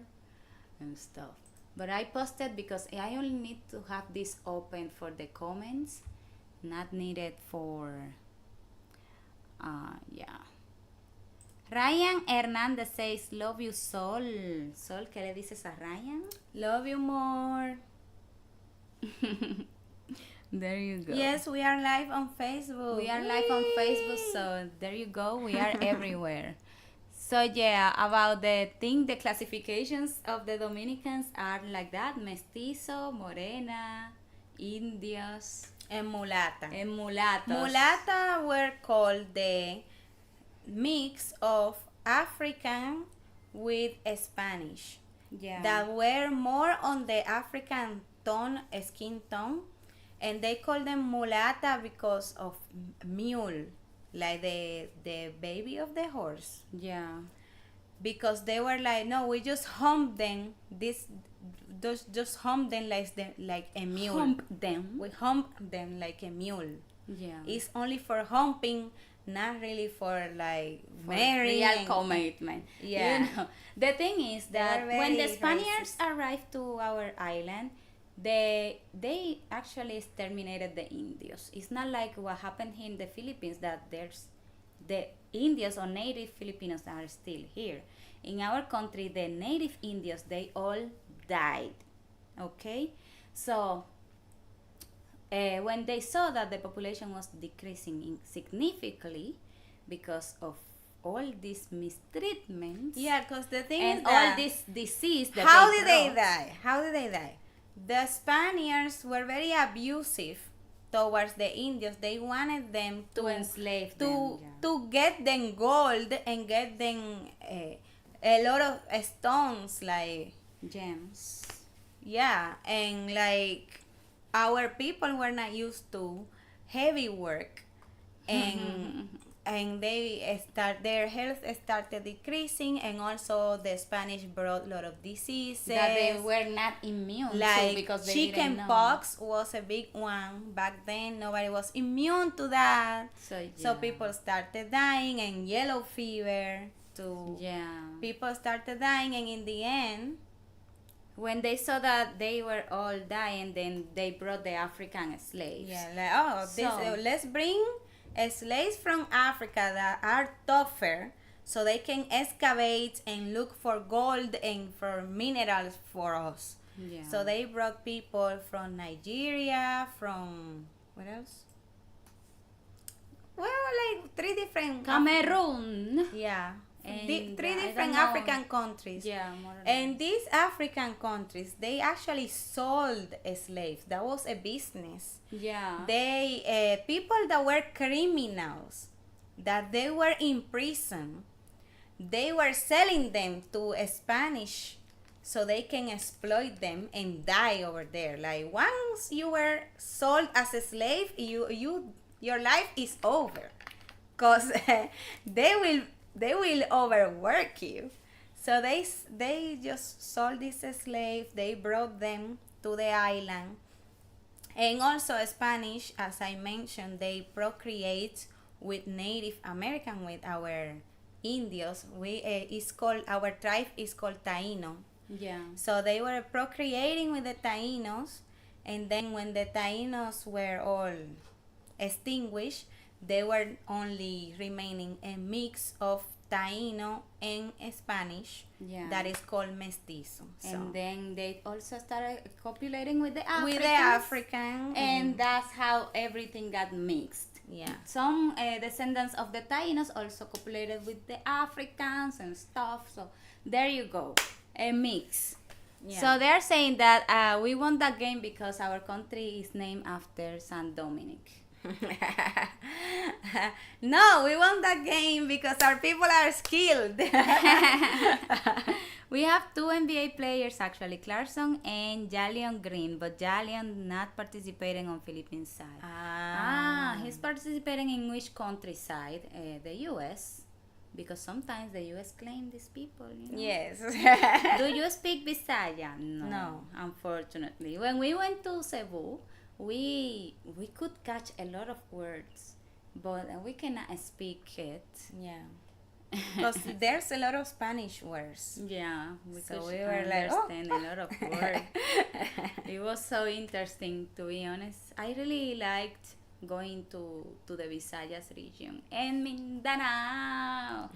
and stuff. But I posted because I only need to have this open for the comments, not needed for, yeah. Ryan Hernandez says, love you, Sol. Sol, ¿qué le dices a Ryan? Love you more. There you go. Yes, we are live on Facebook. We are live on Facebook, so there you go. We are everywhere. So yeah, about the thing, the classifications of the Dominicans are like that: mestizo, morena, indios, And mulata. and mulatos. Mulata were called the mix of African with Spanish. Yeah. That were more on the African tone, skin tone, and they call them mulata because of mule, like the baby of the horse. Yeah. Because they were like, no, we just hump them. Just hump them like a mule. Hump them. We hump them like a mule. Yeah. It's only for humping, not really for like For marrying. real commitment. Yeah. You know, the thing is that were when the very Spaniards arrived to our island, they actually exterminated the Indios. It's not like what happened here in the Philippines, that there's the Indios or native Filipinos are still here. In our country, the native Indios, they all died. Okay? So when they saw that the population was decreasing significantly because of all these mistreatments, Yeah, because the thing and is all that this disease that how they did they brought. die? How did they die? The Spaniards were very abusive towards the Indians. They wanted them To enslave to them, yeah. to get them gold and get them a lot of stones, like Gems. yeah, and like our people were not used to heavy work, and and their health started decreasing, and also the Spanish brought a lot of diseases That they were not immune to like because they chicken didn't know. pox was a big one back then. Nobody was immune to that, So, yeah. so people started dying, and yellow fever too. Yeah. People started dying, and in the end, When they saw that they were all dying, then they brought the African slaves. yeah, like So- let's bring slaves from Africa that are tougher, so they can excavate and look for gold and for minerals for us. Yeah. So they brought people from Nigeria, from what else? Well, like three different Cameroon. yeah, And three I don't different know. African countries. Yeah, more or less. And these African countries, they actually sold slaves. That was a business. Yeah. They people that were criminals, that they were in prison, they were selling them to Spanish so they can exploit them and die over there. Like once you were sold as a slave, your life is over, cause they will overwork you. So they just sold these slaves. They brought them to the island, and also Spanish, as I mentioned, they procreate with Native American, with our Indios. Our tribe is called Taino. Yeah. So they were procreating with the Tainos, and then when the Tainos were all extinguished, they were only remaining a mix of Taino and Spanish Yeah. that is called mestizo. So And then they also started copulating with the Africans. with the African, And that's how everything got mixed. yeah. Some descendants of the Tainos also copulated with the Africans and stuff. So there you go, a mix. Yeah. So they're saying that we won that game because our country is named after Saint Dominic. No, we won that game because our people are skilled. We have two NBA players actually, Clarkson and Jalion Green, but Jalion not participating on Philippine side. He's participating in which country side? The US, because sometimes the US claim these people. You know? Yes. Do you speak Bisaya? No. Unfortunately. When we went to Cebu, we could catch a lot of words, but we cannot speak it. Yeah. Because there's a lot of Spanish words. Yeah, we So could we were like, oh. understand a lot of words. It was so interesting, to be honest. I really liked going to the Visayas region and Mindanao.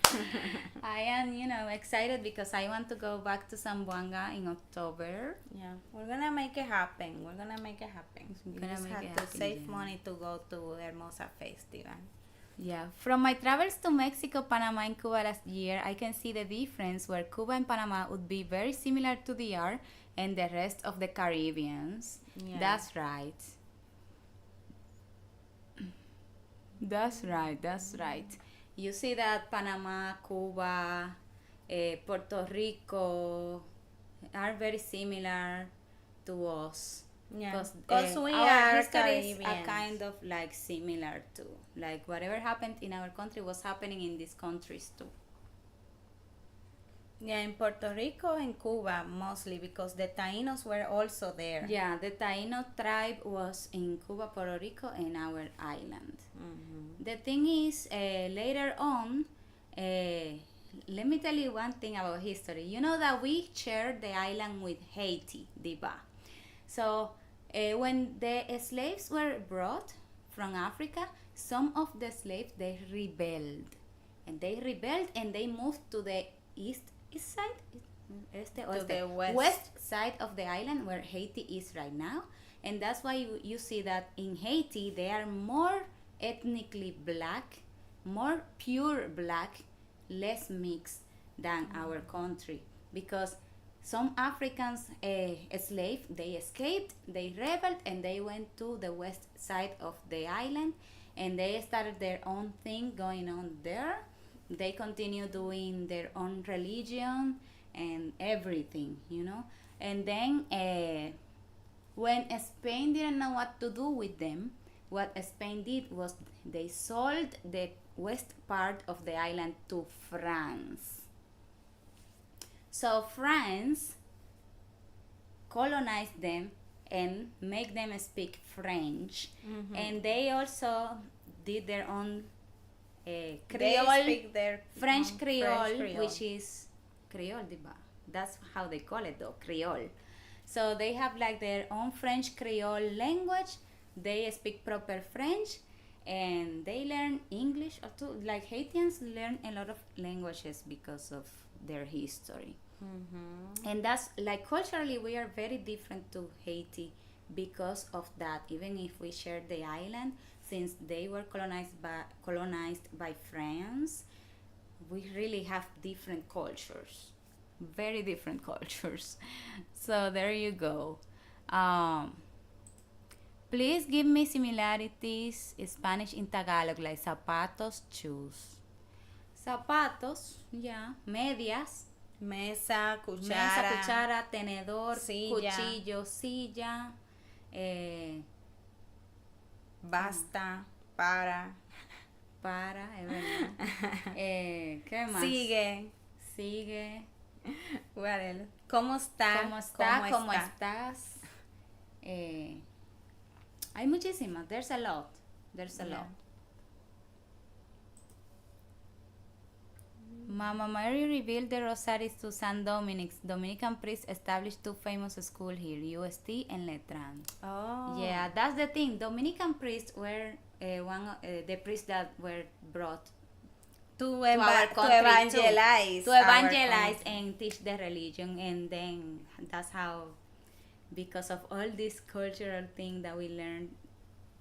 I am, excited because I want to go back to Zamboanga in October. Yeah, we're gonna make it happen. We're gonna make it happen. We gonna just make have it to happen, save yeah. money to go to Hermosa Festival. Yeah, from my travels to Mexico, Panama, and Cuba last year, I can see the difference where Cuba and Panama would be very similar to DR and the rest of the Caribbeans. Yeah. That's right. That's right. You see that Panama, Cuba, Puerto Rico are very similar to us. Yeah, Because we our are histories are Caribbeans. kind of like similar too. Like whatever happened in our country was happening in these countries too. Yeah, in Puerto Rico and Cuba mostly because the Tainos were also there. Yeah, the Taino tribe was in Cuba, Puerto Rico, and our island. Mm-hmm. The thing is, later on, let me tell you one thing about history. You know that we shared the island with Haiti, Diba. So, when the slaves were brought from Africa, some of the slaves, they rebelled. And they moved to the east side? To the west side of the island where Haiti is right now. And that's why you see that in Haiti, they are more ethnically black, more pure black, less mixed than our country. Because some Africans slaves, they escaped, they rebelled, and they went to the west side of the island, and they started their own thing going on there. They continue doing their own religion and everything, And then when Spain didn't know what to do with them, what Spain did was they sold the west part of the island to France. So France colonized them and make them speak French. Mm-hmm. And they also did their own Creole, They speak their French own Creole, which is Creole, diba? That's how they call it though, Creole. So they have like their own French Creole language. They speak proper French, and they learn English too. Like Haitians learn a lot of languages because of their history. Mm-hmm. And that's like culturally we are very different to Haiti because of that. Even if we share the island, since they were colonized by France, we really have different cultures, very different cultures. So there you go. Please give me similarities Spanish in Tagalog, like zapatos, shoes. Zapatos, yeah. Medias, Mesa, cuchara. mesa, cuchara, tenedor, Silla. cuchillo, silla, Basta, para. es verdad. ¿Qué más? Sigue. What else? ¿Cómo está? ¿Cómo estás? Hay muchísimas. There's a lot. Mama Mary revealed the rosaries to San Dominic's. Dominican priests established two famous schools here, UST and Letran. Oh. Yeah, that's the thing. Dominican priests were the priests that were brought To our country evangelize. to our evangelize country. and teach the religion, and then that's how, because of all this cultural thing that we learned,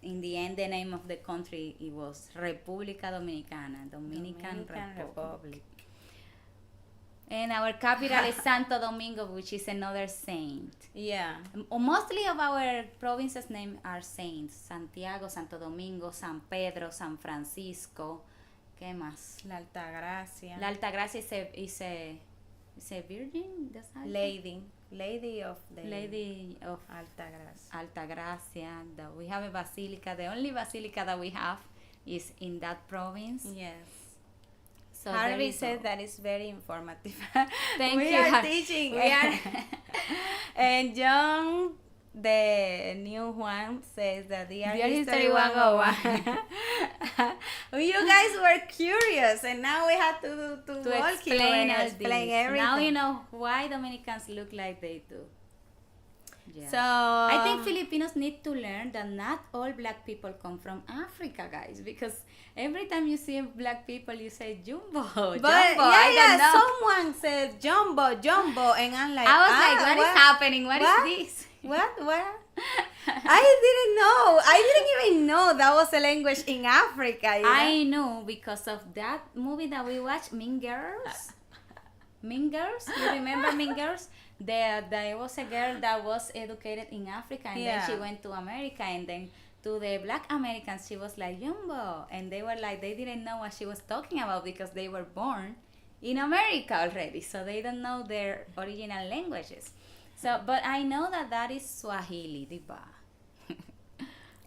in the end the name of the country, it was República Dominicana, Dominican Republic. And our capital is Santo Domingo, which is another saint. Yeah. Mostly of our provinces' names are saints: Santiago, Santo Domingo, San Pedro, San Francisco. ¿Qué más? La Altagracia. La Altagracia is a virgin. That's how Lady of the Lady of Altagracia. Altagracia. That we have a basilica. The only basilica that we have is in that province. Yes. So there Harvey you said go. that is very informative. Thank we you. are teaching. We are. And John the new Juan says that the art Dear history History 101. You guys were curious, and now we have to To walk explain you and all explain this. everything. Now you know why Dominicans look like they do. Yeah. So I think Filipinos need to learn that not all black people come from Africa, guys, because every time you see black people, you say jumbo, But jumbo. yeah, I don't know. someone said jumbo, and I'm like, I was like, what is happening? What What? is this? What? I didn't know. I didn't even know that was a language in Africa. You know? I know because of that movie that we watched, Mean Girls. Mean Girls? You remember Mean Girls? There was a girl that was educated in Africa, and then she Yeah. went to America, and then to the black Americans she was like jumbo, and they were like, they didn't know what she was talking about because they were born in America already, so they don't know their original languages. So but I know that is Swahili, diba?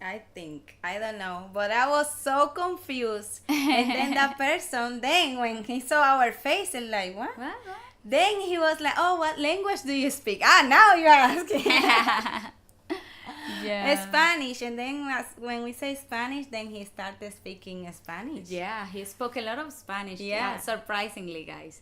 I think. I don't know. But I was so confused. And then that person, then when he saw our faces, like, what? What? Then he was like, oh, what language do you speak? Ah, now you are asking. Yeah. Spanish. And then when we say Spanish, then he started speaking Spanish. Yeah, he spoke a lot of Spanish. Yeah. Surprisingly, guys.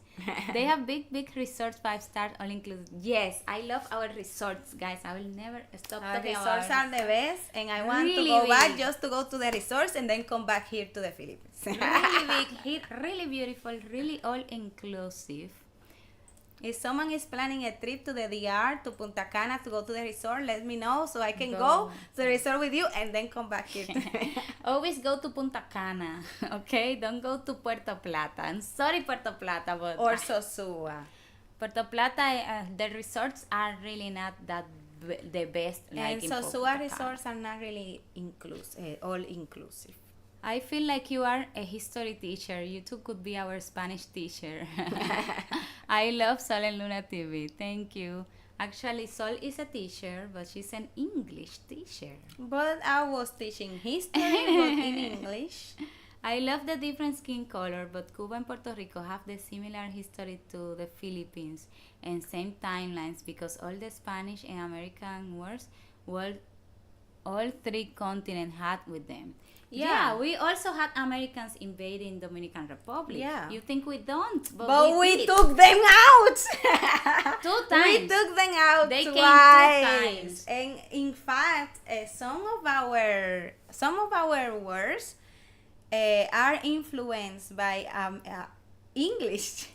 They have big resorts, 5-star, all inclusive. Yes, I love our resorts, guys. I will never stop Our talking resorts about are the best, and I want to Really go back big. just to go to the resorts and then come back here to the Philippines. really big, really beautiful, really all inclusive. If someone is planning a trip to the DR, to Punta Cana, to go to the resort, let me know so I can go to the resort with you and then come back here. Always go to Punta Cana, okay? Don't go to Puerto Plata. I'm sorry, Puerto Plata, but Or Sosua. Puerto Plata, the resorts are really not that the best. And Like in Sosua Punta Cana. resorts are not really all inclusive. I feel like you are a history teacher. You too could be our Spanish teacher. I love Sol&LunaTV. Thank you. Actually, Sol is a teacher, but she's an English teacher. But I was teaching history, but in English. I love the different skin color, but Cuba and Puerto Rico have the similar history to the Philippines and same timelines because all the Spanish and American wars, all three continents had with them. Yeah, we also had Americans invading Dominican Republic. Yeah. You think we don't? But we did. took them out. 2 We times. took them out They came 2 twice. times. And in fact, some of our words are influenced by English,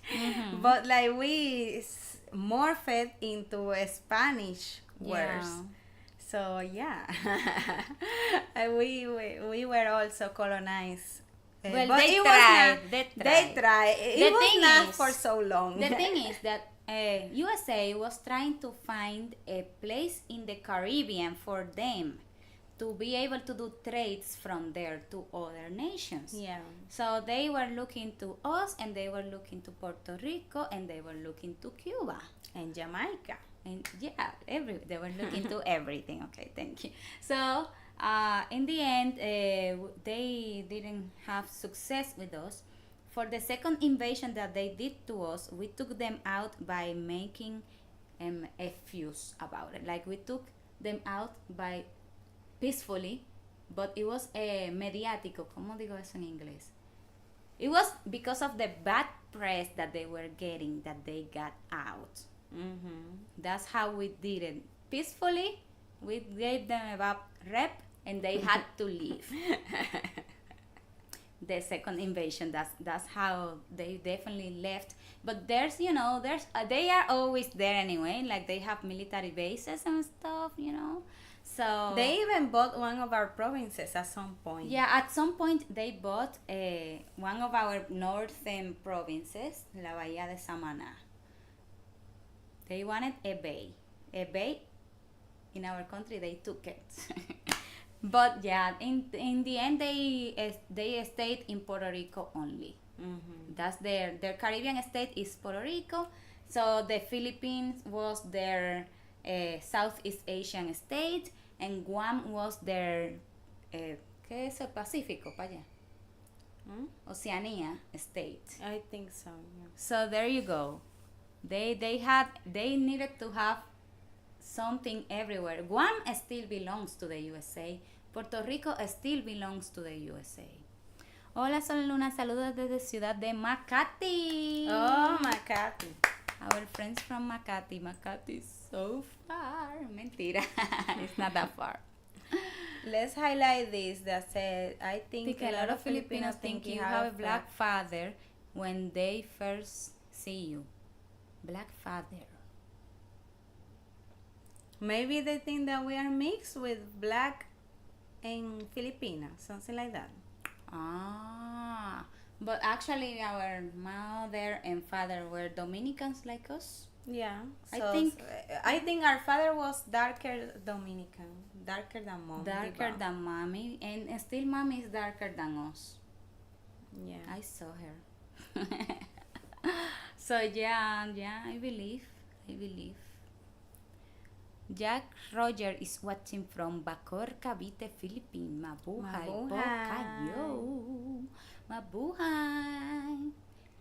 but like we morphed into Spanish words. Yeah. So yeah, we were also colonized. Well, But they it was tried. not- They They tried. tried. The It was thing not is- for so long. The thing is that USA was trying to find a place in the Caribbean for them to be able to do trades from there to other nations. Yeah. So they were looking to us, and they were looking to Puerto Rico, and they were looking to Cuba. And Jamaica. And yeah, they were looking to everything. Okay, thank you. So in the end, they didn't have success with us. For the second invasion that they did to us, we took them out by making a fuse about it. Like we took them out by peacefully, but it was mediático. ¿Cómo digo eso en inglés? It was because of the bad press that they were getting that they got out. That's how we did it. Peacefully, we gave them a bad rep, and they had to leave. The second invasion, that's how they definitely left. But there's they are always there anyway. Like they have military bases and stuff, So They even bought one of our provinces at some point. yeah, at some point they bought one of our northern provinces, La Bahía de Samaná. They wanted a bay in our country. They took it. But yeah, in the end they stayed in Puerto Rico only. That's their Caribbean state is Puerto Rico. So the Philippines was their Southeast Asian state, and Guam was their ¿qué es el Pacífico para allá? Oceania state. I think so. Yeah. So there you go. They needed to have something everywhere. Guam still belongs to the USA. Puerto Rico still belongs to the USA. Hola, Sol Luna, saludos desde Ciudad de Makati. Oh, Makati. Our friends from Makati. Makati is so far. Mentira. It's not that far. Let's highlight this that said, I think A lot of Filipinos think you have a black father when they first see you. Black father. Maybe they think that we are mixed with black and Filipina, something like that. Ah, but actually our mother and father were Dominicans like us. Yeah, I so I think our father was darker Dominican, darker than mom. Darker diba? than mommy, and still mommy is darker than us. Yeah. I saw her. So yeah, I believe. Jack Roger is watching from Bacor, Cavite, Philippines. Mabuhay po Mabuhay. kayo. Mabuhay.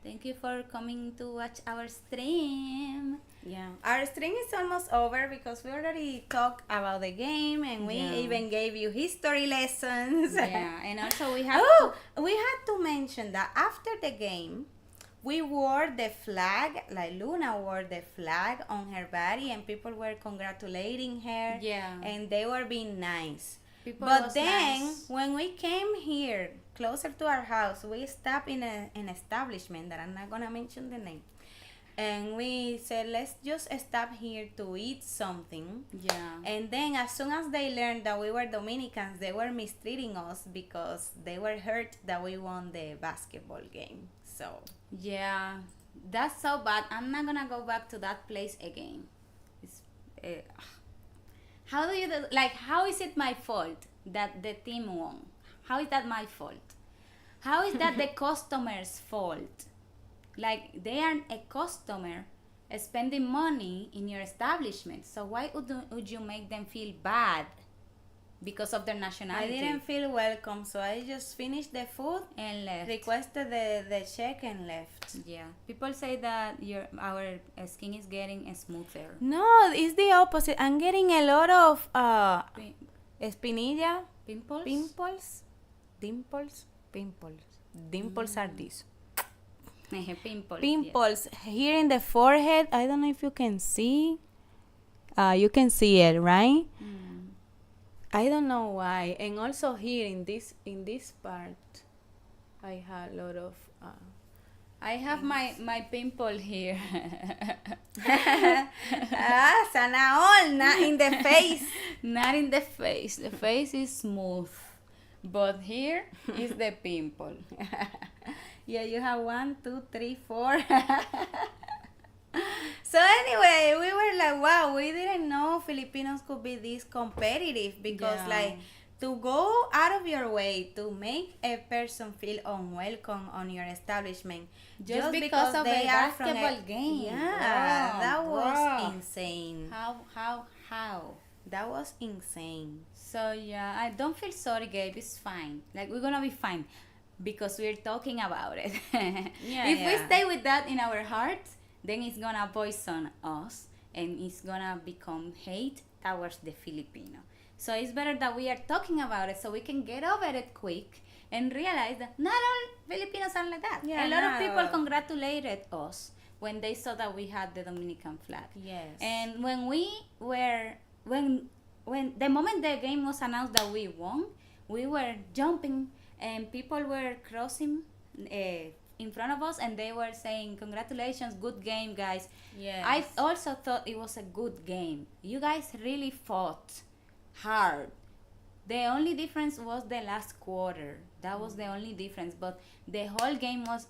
Thank you for coming to watch our stream. Yeah, our stream is almost over because we already talked about the game and we Yeah. even gave you history lessons. Yeah, and also we have We had to mention that after the game, we wore the flag, like Luna wore the flag on her body and people were congratulating her. Yeah. And they were being nice. People But was then, nice. when we came here, closer to our house, we stopped in an establishment that I'm not gonna mention the name. And we said, let's just stop here to eat something. Yeah. And then as soon as they learned that we were Dominicans, they were mistreating us because they were hurt that we won the basketball game. So, Yeah, that's so bad. I'm not gonna go back to that place again. It's, how do you do, like? How is it my fault that the team won? How is that my fault? How is that the customer's fault? Like they are a customer spending money in your establishment. So why would you make them feel bad because of their I nationality? didn't feel welcome, so I just finished the food, And left. requested the check, and left. Yeah, people say that our skin is getting smoother. No, it's the opposite. I'm getting a lot of Pi- espinilla, Pimples? Dimples are these. Pimples. Pimples here in the forehead. I don't know if you can see. You can see it, right? Yes. Mm. I don't know why. And also here in this part, I have a lot of. I have my pimple here. Sana all, not in the face. Not in the face. The face is smooth. But here is the pimple. Yeah, you have 1, 2, 3, 4. So anyway, we were like, wow, we didn't know Filipinos could be this competitive because Yeah. like to go out of your way to make a person feel unwelcome on your establishment Just because of they a are from basketball game. Yeah, Bro, that was bro. insane. How? That was insane. So yeah, I don't feel sorry, Gabe. It's fine. Like we're gonna be fine because we're talking about it. Yeah, If we yeah. stay with that in our hearts, then it's gonna poison us and it's gonna become hate towards the Filipino. So it's better that we are talking about it so we can get over it quick and realize that not all Filipinos are like that. Yeah, a lot of not people all. congratulated us when they saw that we had the Dominican flag. Yes. And when the moment the game was announced that we won, we were jumping and people were crossing in front of us and they were saying, congratulations, good game, guys. Yes. I also thought it was a good game. You guys really fought hard. The only difference was the last quarter. That was the only difference. But the whole game was,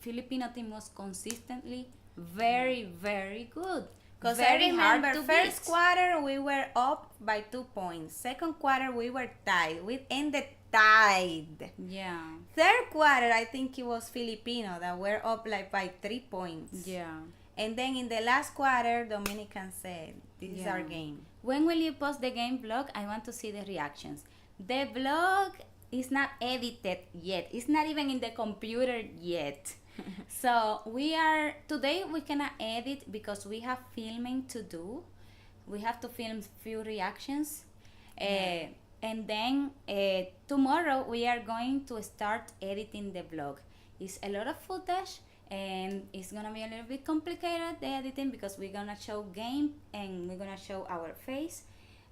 Filipino team was consistently very, very good. Because I Very hard remember to first beat. quarter we were up by 2 points. Second quarter we were tied. We ended tied. Yeah. Third quarter I think it was Filipino that were up like by 3 points. Yeah. And then in the last quarter Dominican said, this is our Yeah. game. When will you post the game vlog? I want to see the reactions. The vlog is not edited yet. It's not even in the computer yet. So today we cannot edit because we have filming to do. we have to film few reactions. And then tomorrow we are going to start editing the vlog. It's a lot of footage and it's gonna be a little bit complicated, the editing, because we're gonna show game and we're gonna show our face,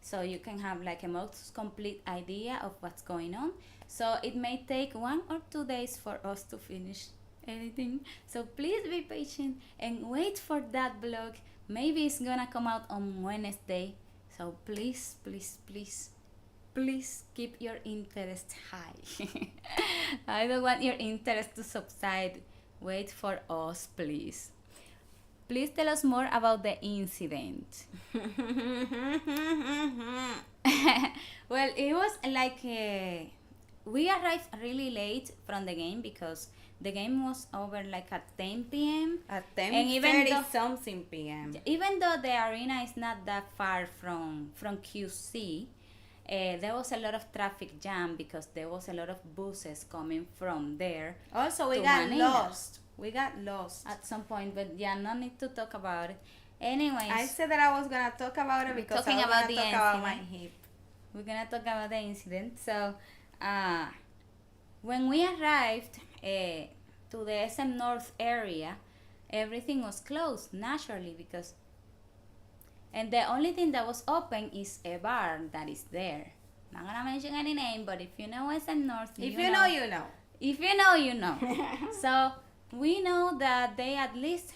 so you can have like a most complete idea of what's going on. So it may take 1 or 2 days for us to finish editing, so please be patient and wait for that vlog. Maybe it's gonna come out on Wednesday, so please keep your interest high. I don't want your interest to subside. Wait for us, please. Please tell us more about the incident. Well, it was like we arrived really late from the game because the game was over like at 10 p.m. At And even 10:30 though- something p.m. Even though the arena is not that far from QC, there was a lot of traffic jam because there was a lot of buses coming from there. Also, we to got Manila. lost. We got lost. At some point, but yeah, no need to talk about it. Anyways, I said that I was gonna talk about it because talking I was about gonna the talk about my incident. hip. we're gonna talk about the incident. So, when we arrived to the SM North area, everything was closed naturally because, and the only thing that was open is a bar that is there. Not gonna mention any name, but if you know SM North, If you know, you know. If you know, you know. So we know that they at least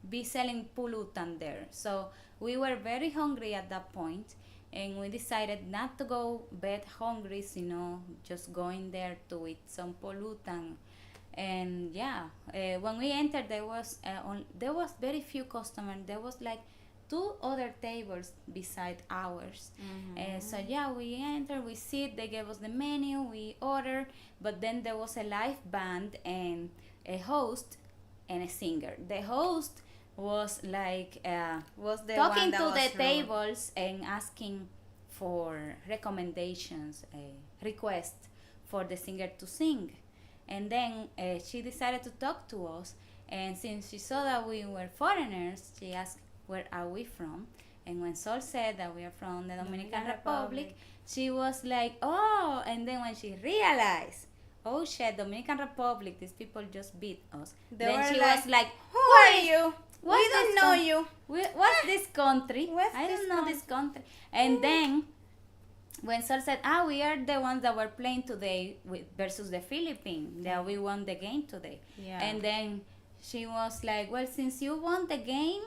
be selling pulutan there. So we were very hungry at that point, and we decided not to go bed hungry, just going there to eat some pulutan. And yeah, when we entered, there was very few customers. There was like 2 other tables beside ours. So yeah, we entered, we sit, they gave us the menu, we ordered, but then there was a live band and a host and a singer. The host was like Was the talking one that to was the rude. tables and asking for recommendations, request for the singer to sing. And then she decided to talk to us, and since she saw that we were foreigners, she asked, where are we from? And when Sol said that we are from the Dominican Republic, she was like, oh. And then when she realized, oh shit, Dominican Republic, these people just beat us, They then were she like, was like, Who are you? what's We don't this know coun- you. What's this country? What's I this don't know coun- this country. And then when Sol said, we are the ones that were playing today versus the Philippines, that we won the game today. Yeah. And then she was like, well, since you won the game,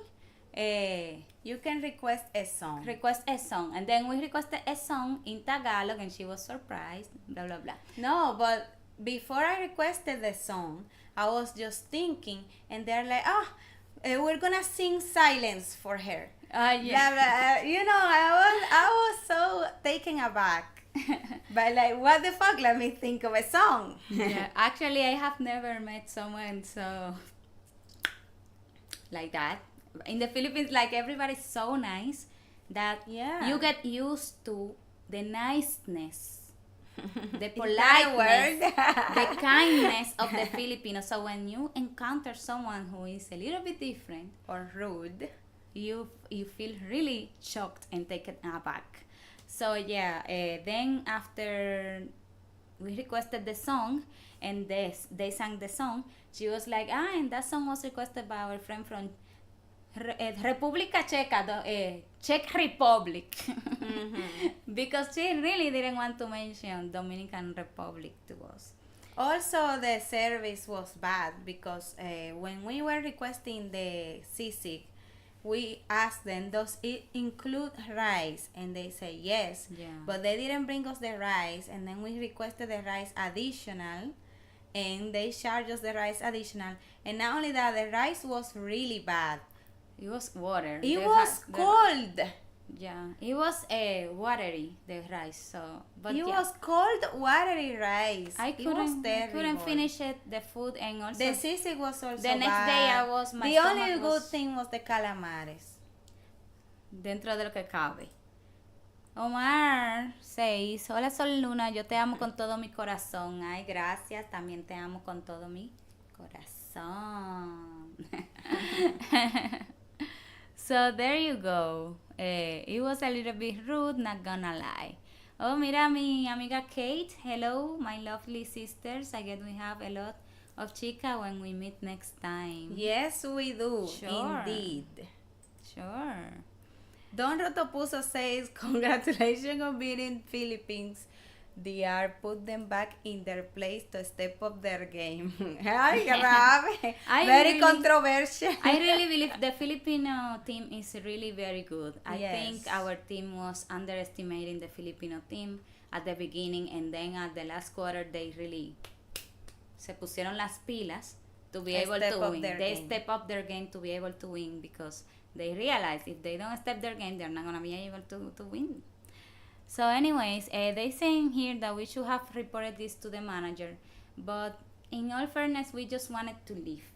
You can request a song. request a song. And then we requested a song in Tagalog, and she was surprised, blah, blah, blah. No, but before I requested the song, I was just thinking, and they're like, we're gonna sing Silence for her. Yeah. Blah, blah. I was so taken aback. But like, what the fuck? Let me think of a song. Yeah, actually, I have never met someone so like that. In the Philippines, like, everybody's so nice that Yeah. you get used to the niceness, the Is that a politeness, word? the kindness of the Filipinos. So when you encounter someone who is a little bit different Or rude. you feel really shocked and taken aback. So yeah, then after we requested the song and they sang the song, she was like, and that song was requested by our friend from República Checa, Czech Republic. Because she really didn't want to mention Dominican Republic to us. Also, the service was bad because when we were requesting the sisig, we asked them, does it include rice? And they say yes. Yeah. But they didn't bring us the rice, and then we requested the rice additional, and they charged us the rice additional. And not only that, the rice was really bad. It was water. It was cold. Yeah, it was watery, the rice. So, but It yeah. was cold, watery rice. I It was couldn't terrible. finish it, the food, and also The sisig was also the next bad. day I was, my The only stomach good was thing was the calamares. dentro de lo que cabe. Omar 6, hola Sol Luna, yo te amo con todo mi corazón. Ay, gracias, también te amo con todo mi corazón. So there you go. It was a little bit rude, not gonna lie. Oh, mira, mi amiga Kate. Hello, my lovely sisters. I guess we have a lot of chica when we meet next time. Yes, we do. Sure. Indeed. Sure. Don Rotopuso says, congratulations on beating Philippines. DR put them back in their place to step up their game. Ay, grave. Very really- controversial. I really believe the Filipino team is really very good. I Yes. think our team was underestimating the Filipino team at the beginning, and then at the last quarter they really se pusieron las pilas to be able Step to up win. their They game. step up their game to be able to win because they realize if they don't step their game, they're not gonna be able to win. So anyways, they saying here that we should have reported this to the manager, but in all fairness, we just wanted to leave.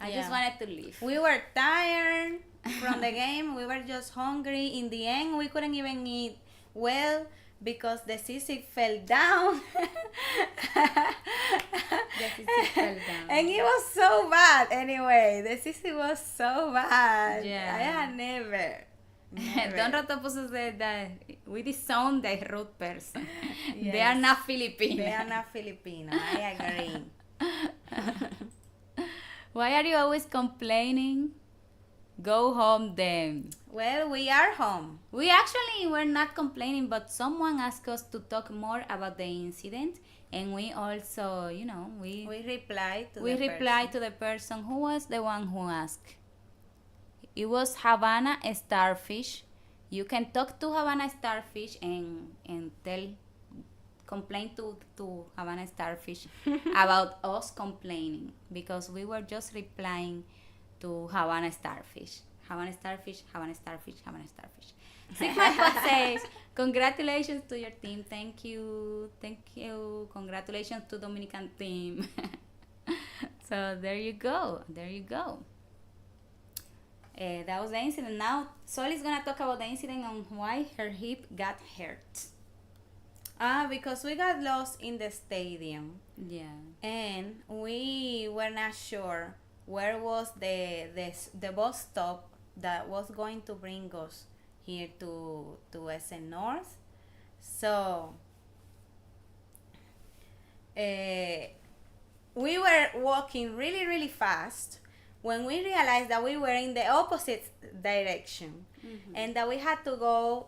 I just Yeah. wanted to leave. We were tired from the game. We were just hungry. In the end, we couldn't even eat well because the sisig fell down. The sisig fell down. And it was so bad. Anyway, the sisig was so bad. Yeah. I had never. Don Rotopuso said that we disowned the rude person. They Yes. are not Filipino. They are not Filipino. I agree. Why are you always complaining? Go home then. Well, we are home. We actually were not complaining, but someone asked us to talk more about the incident, and we also, we We replied to replied to the person who was the one who asked. It was Havana Starfish. You can talk to Havana Starfish and complain to Havana Starfish about us complaining because we were just replying to Havana Starfish. Havana Starfish, Havana Starfish, Havana Starfish. Sigma Pot says, congratulations to your team. Thank you. Thank you. Congratulations to Dominican team. So there you go. There you go. That was the incident. Now, Sol is going to talk about the incident on why her hip got hurt. Because we got lost in the stadium. Yeah. And we were not sure where was the bus stop that was going to bring us here to SN North. So we were walking really, really fast when we realized that we were in the opposite direction and that we had to go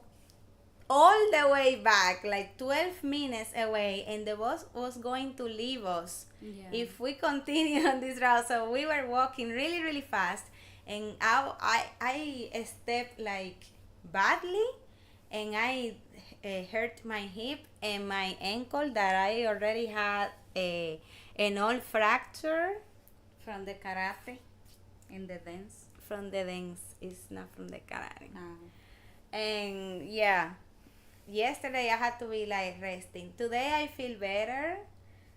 all the way back, like 12 minutes away, and the bus was going to leave us if we continue on this route. So we were walking really, really fast, and I stepped like badly, and I hurt my hip and my ankle that I already had an old fracture From the karate in the dance. from the dance. It's not from the karate. Oh. And yeah, yesterday I had to be like resting. Today I feel better,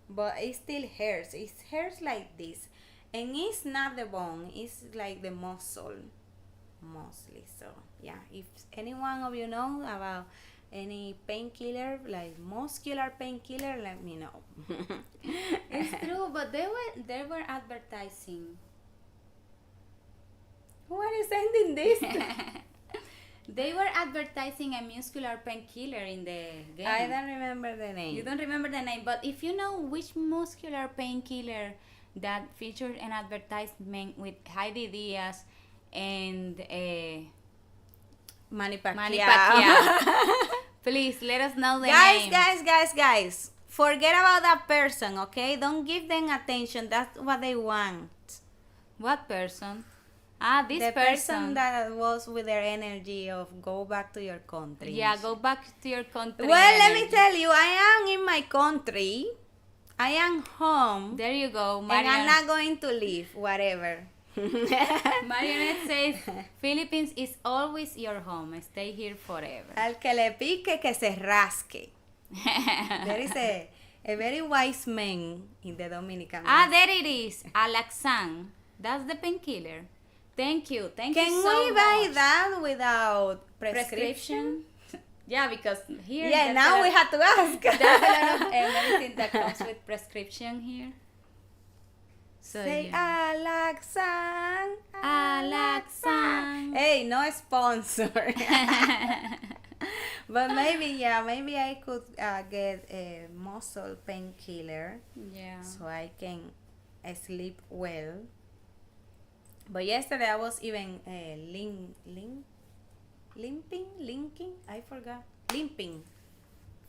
but it still hurts. It hurts like this, and it's not the bone, it's like the muscle mostly. So yeah, if any one of you know about any painkiller, like muscular painkiller, let me know. It's true, but they were advertising. Who are you sending this? They were advertising a muscular painkiller in the game. I don't remember the name. You don't remember the name, but if you know which muscular painkiller that featured an advertisement with Heidi Diaz and Manny Pacquiao. Manny Pacquiao, please let us know the name. Guys, forget about that person, okay? Don't give them attention. That's what they want. What person? This The person. person that was with their energy of go back to your country. Yeah, go back to your country. Well, let me energy. tell you, I am in my country. I am home. There you go, And I'm Marion. not going to leave, whatever. Marionette says, Philippines is always your home. Stay here forever. Al que le pique, que se rasque. There is a very wise man in the Dominican. There it is. Alaxan. That's the painkiller. Thank you. Thank Can you so we buy much. that without prescription? Yeah, because here. Yeah, there's now a we lot- have to ask. There's a lot of medicine that comes with prescription here. So, Say yeah. Alaksan. Alaksan. Hey, no sponsor. But maybe I could get a muscle painkiller Yeah. so I can sleep well. But yesterday I was even limping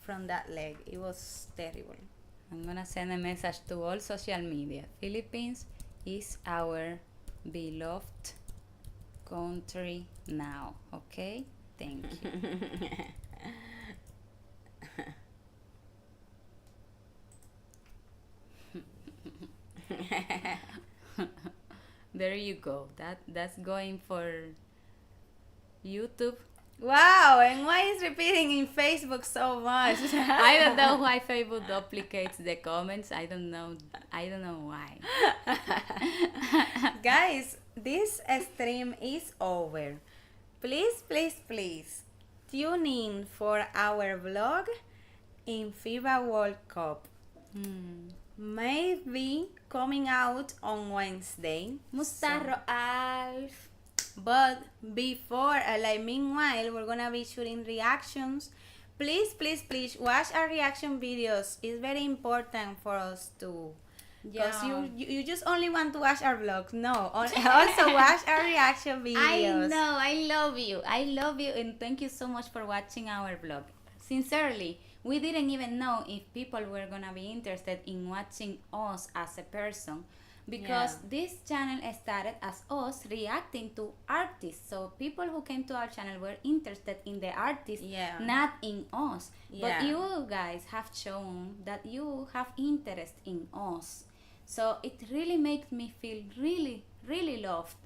from that leg. It was terrible. I'm gonna send a message to all social media. Philippines is our beloved country now. Okay? Thank you. There you go. That's going for YouTube. Wow, and why is repeating in Facebook so much? I don't know why Facebook duplicates the comments. I don't know why. Guys, this stream is over. Please tune in for our vlog in FIBA World Cup. Maybe coming out on Wednesday. Mustarro Alf. But before, meanwhile, we're gonna be shooting reactions. Please watch our reaction videos. It's very important for us to, because Yeah. you just only want to watch our vlogs. No, also watch our reaction videos. I know, I love you, and thank you so much for watching our vlog. Sincerely, we didn't even know if people were gonna be interested in watching us as a person, because this channel started as us reacting to artists. So people who came to our channel were interested in the artist, not in us. But you guys have shown that you have interest in us. So it really makes me feel really loved.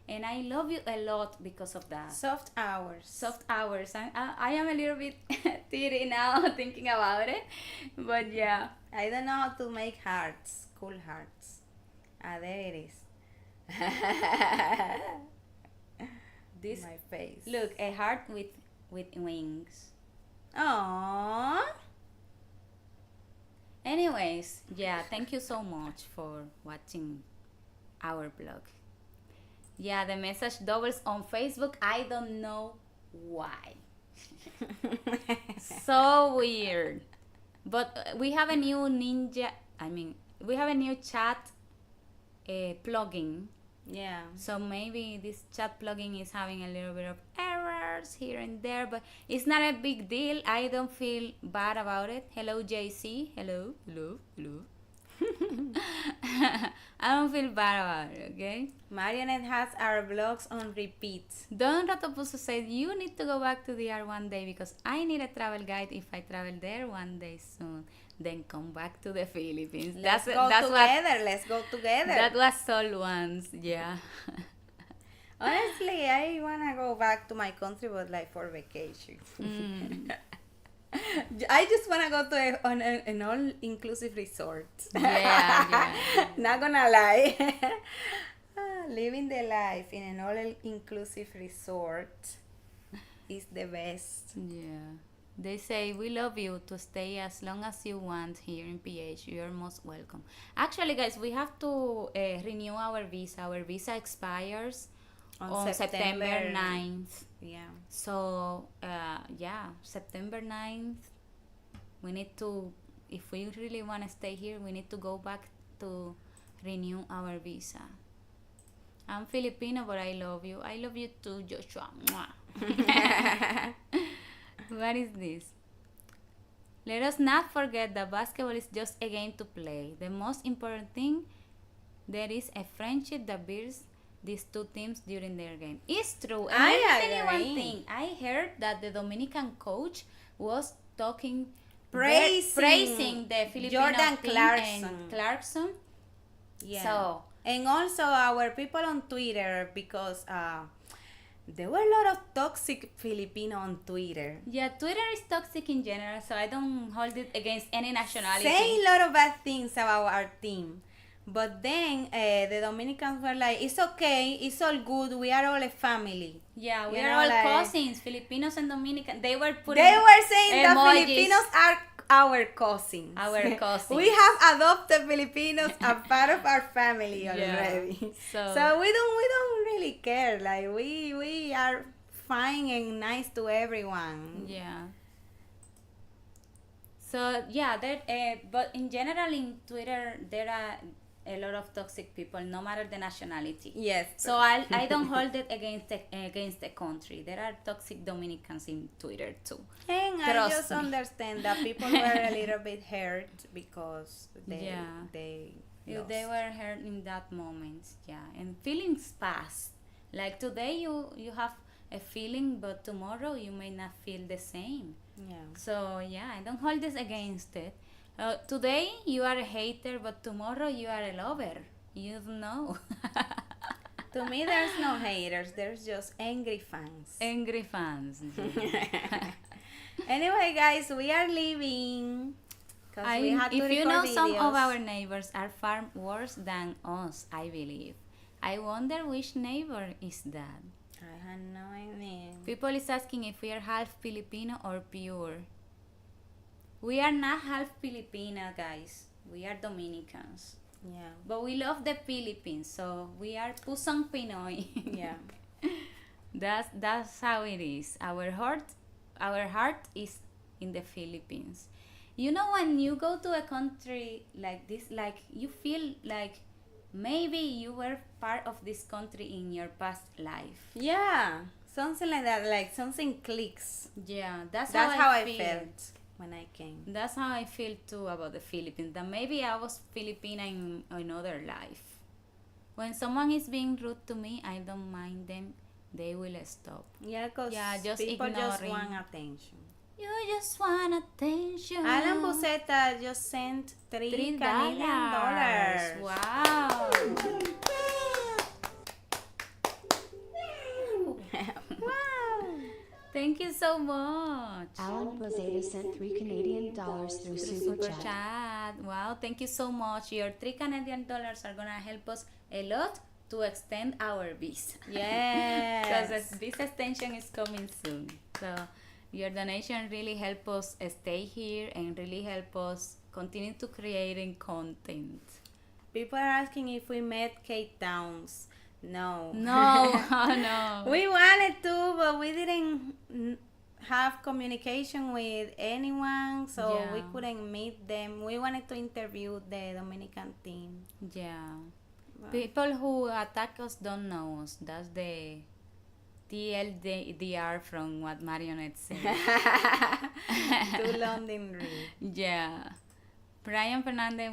And I love you a lot because of that. Soft hours. I am a little bit teary now thinking about it. But yeah. I don't know how to make hearts. Cool hearts. Ah, there it is. This, my face. look, a heart with wings. Aww. Anyways, yeah, thank you so much for watching our vlog. Yeah, the message doubles on Facebook. I don't know why. So weird. But we have a new we have a new chat plugin. Yeah. So maybe this chat plugin is having a little bit of errors here and there, but it's not a big deal. I don't feel bad about it. Hello, JC. Hello. I don't feel bad about it, okay? Marionette has our vlogs on repeat. Don Ratopuso said, you need to go back to DR one day because I need a travel guide if I travel there one day soon. Then come back to the Philippines. Let's go together. That was Sol once, yeah. Honestly, I wanna go back to my country, but like for vacation. I just wanna go to an all-inclusive resort. Yeah. Not gonna lie. Living the life in an all-inclusive resort is the best. Yeah. They say, we love you to stay as long as you want here in PH. You're most welcome. Actually, guys, we have to renew our visa. Our visa expires on September 9th. Yeah. So, September 9th, we need to, if we really want to stay here, we need to go back to renew our visa. I'm Filipino, but I love you. I love you too, Joshua. Mwah. What is this? Let us not forget that basketball is just a game to play. The most important thing, there is a friendship that builds these two teams during their game. It's true. And let me tell you one thing. I heard that the Dominican coach was talking, praising the Filipino Jordan team and Clarkson. Yeah. So, and also our people on Twitter, because there were a lot of toxic Filipino on Twitter. yeah, Twitter is toxic in general, so I don't hold it against any nationality. Saying a lot of bad things about our team. But then the Dominicans were like, it's okay, it's all good, we are all a family. Yeah, we You are know, all like, cousins, Filipinos and Dominican. They were saying They were saying that emojis. Filipinos our cousins. Our cousins. We have adopted Filipinos as part of our family already. So we don't really care. Like we are fine and nice to everyone. Yeah. So yeah, but in general in Twitter there are a lot of toxic people, no matter the nationality. Yes. So I don't hold it against the country. There are toxic Dominicans in Twitter too. And I Trust just me. understand that people were a little bit hurt because they If lost. they were hurt in that moment, yeah, and feelings pass. Like today you have a feeling, but tomorrow you may not feel the same. Yeah. So yeah, I don't hold this against it. Today you are a hater, but tomorrow you are a lover. You don't know. To me, there's no haters. There's just angry fans. Angry fans. Yeah. Anyway, guys, we are leaving. 'Cause we had to If you know record some of videos. our neighbors are far worse than us, I believe. I wonder which neighbor is that. I had no idea. People is asking if we are half Filipino or pure. We are not half Filipino, guys. We are Dominicans. Yeah. But we love the Philippines, so we are Pusang Pinoy. Yeah. That's how it is. Our heart is in the Philippines. You know, when you go to a country like this, like you feel like maybe you were part of this country in your past life. Yeah. Something like that. Like something clicks. Yeah, that's That's how how I feel. felt when I came. That's how I feel too about the Philippines. That maybe I was Filipina in another life. When someone is being rude to me, I don't mind them. They will stop. Yeah, because Yeah, just people just ignoring. want attention. You just want attention. Alan Buseta just sent $3 Canadian dollars. Wow. Wow. Thank you so much. Alan Blazeda sent $3 Canadian through Super Super Chat. chat. Wow, thank you so much. Your $3 Canadian are gonna help us a lot to extend our visa. Yes. Because this extension is coming soon. So your donation really help us stay here and really help us continue to creating content. People are asking if we met Kate Downs. No. No, no. We wanted to, but we didn't have communication with anyone, so we Yeah. couldn't meet them. We wanted to interview the Dominican team. Yeah. People who attack us don't know us. That's the TLDR from what Marionette said. To London Reed. Yeah. Brian Fernandez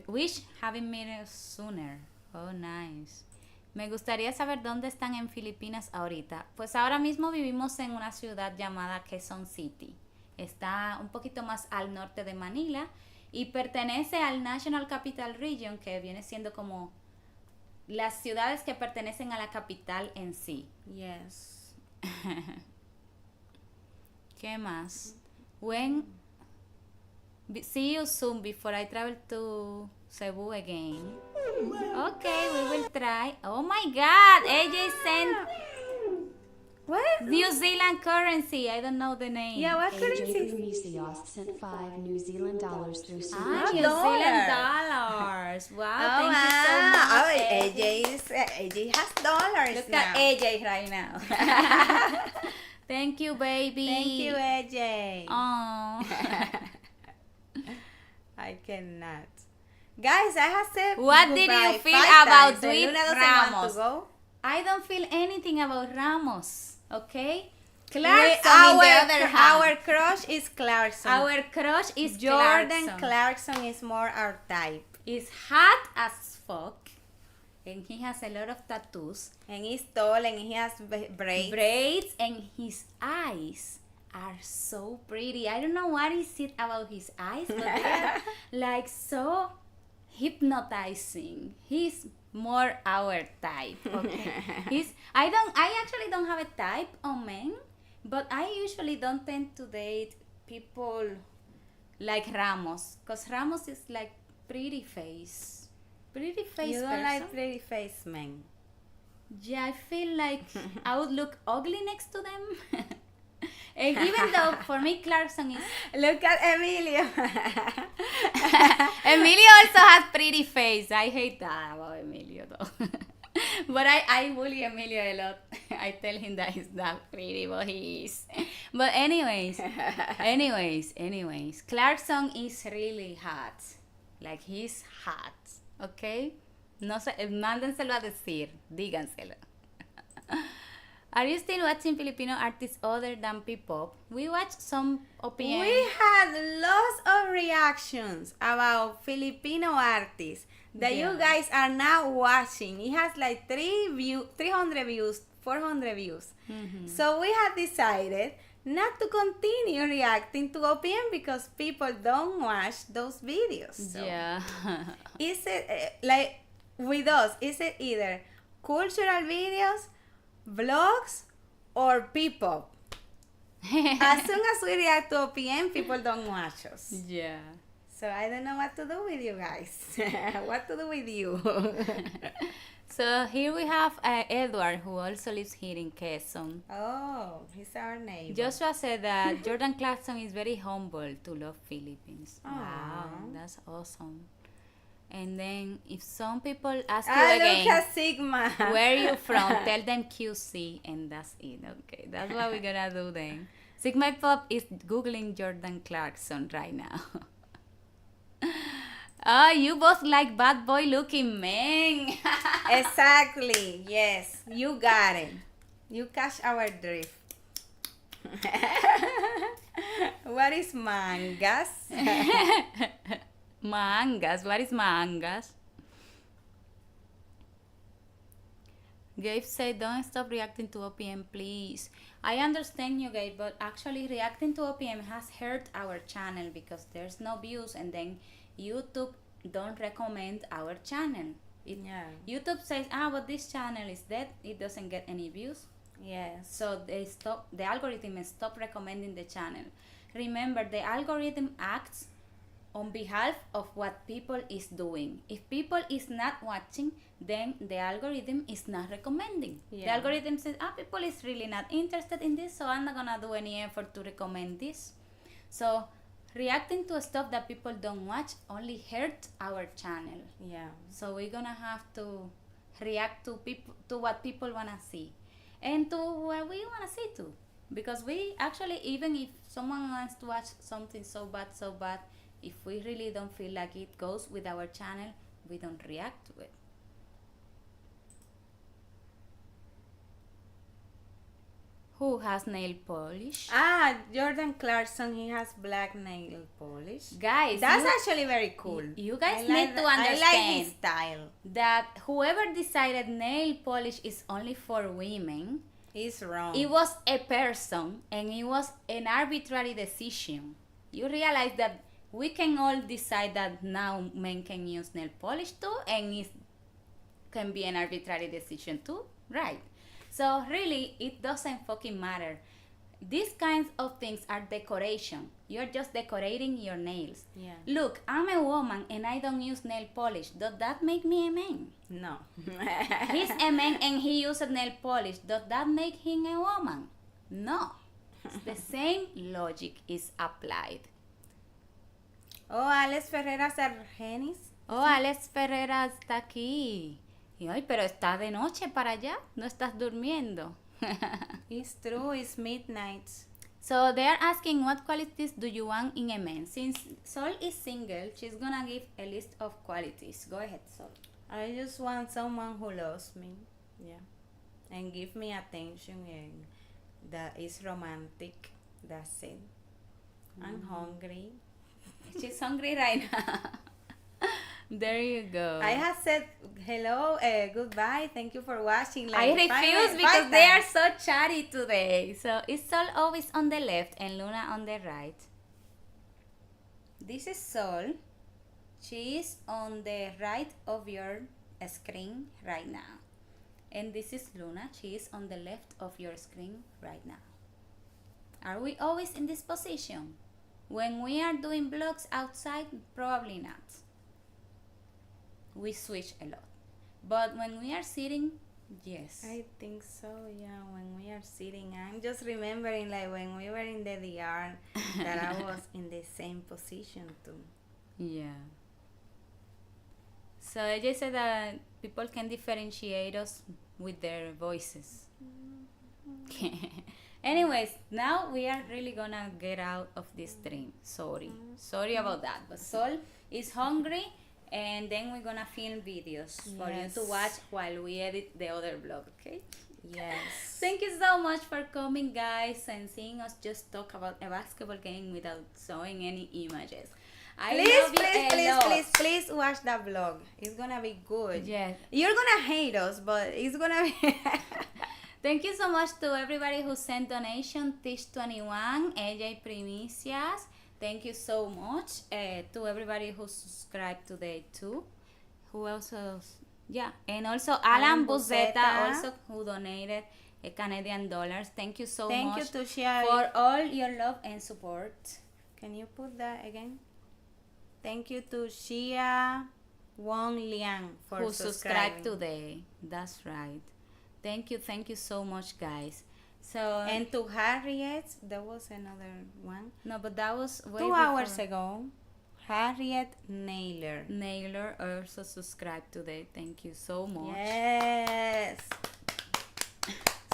wish having met us sooner. Oh, nice. Me gustaría saber dónde están en Filipinas ahorita. Pues ahora mismo vivimos en una ciudad llamada Quezon City. Está un poquito más al norte de Manila y pertenece al National Capital Region, que viene siendo como las ciudades que pertenecen a la capital en sí. Yes. ¿Qué más? See you soon before I travel to Cebu again. Okay, we will try. Oh my God, AJ sent What? New Zealand currency. I don't know the name. Yeah, what AJ currency? Grumisios sent $5 New Zealand through Super Ah, Chat. New Zealand dollars. Wow, thank you so much. Oh, AJ has dollars Look now. at AJ right now. Thank you, baby. Thank you, AJ. Oh. I cannot. Guys, I have said What did goodbye you feel 5 about times, and Luis Luna doesn't want Ramos? to go. I don't feel anything about Ramos, okay? Our, Clarkson, on the other hand. our crush is Clarkson. Our crush is Jordan Clarkson. Clarkson is more our type. Is hot as fuck, and he has a lot of tattoos, And he's tall and he has braids. and his eyes are so pretty. I don't know what is it about his eyes, but they're like so hypnotizing. He's more our type. Okay. I actually don't have a type on men, but I usually don't tend to date people like Ramos, because Ramos is like pretty face You don't person. like pretty face men. Yeah, I feel like I would look ugly next to them. And even though for me Clarkson is Look at Emilio. Emilio also has pretty face. I hate that about Emilio though. But I bully Emilio a lot. I tell him that he's not pretty, but he is. But anyways, Clarkson is really hot. Like he's hot, okay? No sé, mándenselo a decir, díganselo. Are you still watching Filipino artists other than P-pop? We watch some OPM. We had lots of reactions about Filipino artists that Yeah. you guys are now watching. It has like 300 views, 400 views. So we have decided not to continue reacting to OPM because people don't watch those videos. So Yeah. is it like with us? Is it either cultural videos, vlogs, or P-pop? As soon as we react to OPM, people don't watch us. Yeah. So I don't know what to do with you guys. What to do with you? So here we have Edward, who also lives here in Quezon. Oh, he's our neighbor. Joshua said that Jordan Clarkson is very humble to love Philippines. Wow, Aw. that's awesome. And then if some people ask you Look again, at Sigma. where are you from? Tell them QC, and that's it. Okay, that's what we're gonna do then. Sigma Pop is googling Jordan Clarkson right now. Oh, you both like bad boy looking men. Exactly. Yes, you got it. You catch our drift. What is mangas? Mangas. What is mangas? Gabe said, don't stop reacting to OPM, please. I understand you, Gabe, but actually reacting to OPM has hurt our channel because there's no views, and then YouTube don't recommend our channel. Yeah. YouTube says, but this channel is dead. It doesn't get any views. Yes. So the algorithm stop recommending the channel. Remember, the algorithm acts on behalf of what people is doing. If people is not watching, then the algorithm is not recommending. The Yeah. algorithm says, people is really not interested in this, so I'm not gonna do any effort to recommend this. So reacting to stuff that people don't watch only hurt our channel. Yeah. So we're gonna have to react to people, to what people wanna see, and to what we wanna see too. Because we actually, even if someone wants to watch something so bad, if we really don't feel like it goes with our channel, we don't react to it. Who has nail polish? Jordan Clarkson, he has black nail polish. Guys, That's you- actually very cool. you guys I need like to I like understand his style. that whoever decided nail polish is only for women, He's wrong. it was a person and it was an arbitrary decision. You realize that we can all decide that now men can use nail polish too, and it can be an arbitrary decision too, right? So really, it doesn't fucking matter. These kinds of things are decoration. You're just decorating your nails. Yeah. Look, I'm a woman and I don't use nail polish. Does that make me a man? No. He's a man and he uses nail polish. Does that make him a woman? No. The same logic is applied. Oh, Alex Ferreras Argenis. Oh, Alex Ferreira está aquí. Y ay, pero está de noche para allá. No estás durmiendo. It's true, it's midnight. So they are asking what qualities do you want in a man? Since Sol is single, she's gonna give a list of qualities. Go ahead, Sol. I just want someone who loves me. Yeah. And give me attention and that is romantic. That's it. I'm hungry. She's hungry right now. There you go. I have said hello, goodbye, thank you for watching. I Like refuse five because they are times. so chatty today. So it's Sol always on the left and Luna on the right. This is Sol. She is on the right of your screen right now. And this is Luna. She is on the left of your screen right now. Are we always in this position? When we are doing vlogs outside, probably not. We switch a lot. But when we are sitting Yes. I think so, yeah, when we are sitting. I'm just remembering like when we were in the DR that I was in the same position too. Yeah. So AJ said that people can differentiate us with their voices. Anyways, now we are really gonna get out of this stream. Sorry about that. But Sol is hungry, and then we're gonna film videos for you to Yes. watch while we edit the other vlog. Okay? Yes. Thank you so much for coming, guys, and seeing us just talk about a basketball game without showing any images. I Please, love you a please, lot. please, please watch that vlog. It's gonna be good. Yes. You're gonna hate us, but it's gonna be. Thank you so much to everybody who sent donation. Tish21, AJ Primicias. Thank you so much to everybody who subscribed today too. Who else? Yeah, and also Alan Alan Buzeta, Buzeta. also who donated a Canadian dollars. Thank you so Thank you much to Shia. for all your love and support. Can you put that again? Thank you to Shia Wong Liang for Who subscribed subscribing. today. That's right. Thank you so much, guys. So And to Harriet, there was another one. no, but that was way 2 hours before. ago. Harriet Naylor. Naylor also subscribed today. Thank you so much. Yes.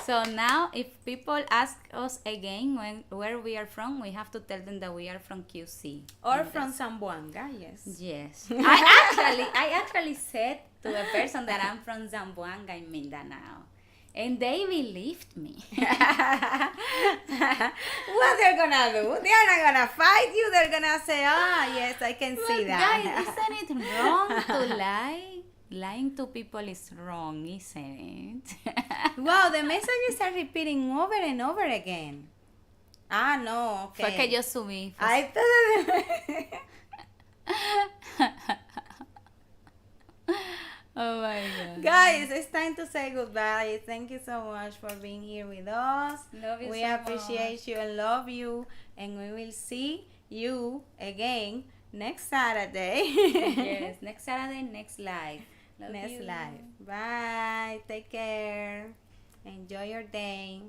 So now, if people ask us again where we are from, we have to tell them that we are from QC. Or And from Zamboanga, yes. yes. I actually said to a person that I'm from Zamboanga in Mindanao, and they believed me. What they're gonna do? They are not gonna fight you. They're gonna say, yes, I can see But that. guys, isn't it wrong to lie? Lying to people is wrong, isn't it? Wow, the messages are repeating over and over again. No, okay. Fue que yo subí. I thought Oh my god. Guys, it's time to say goodbye. Thank you so much for being here with us. Love you We so appreciate you and love you. And we will see you again next Saturday. Yes, next Saturday, next live. Love Next you. live. Bye. Take care. Enjoy your day.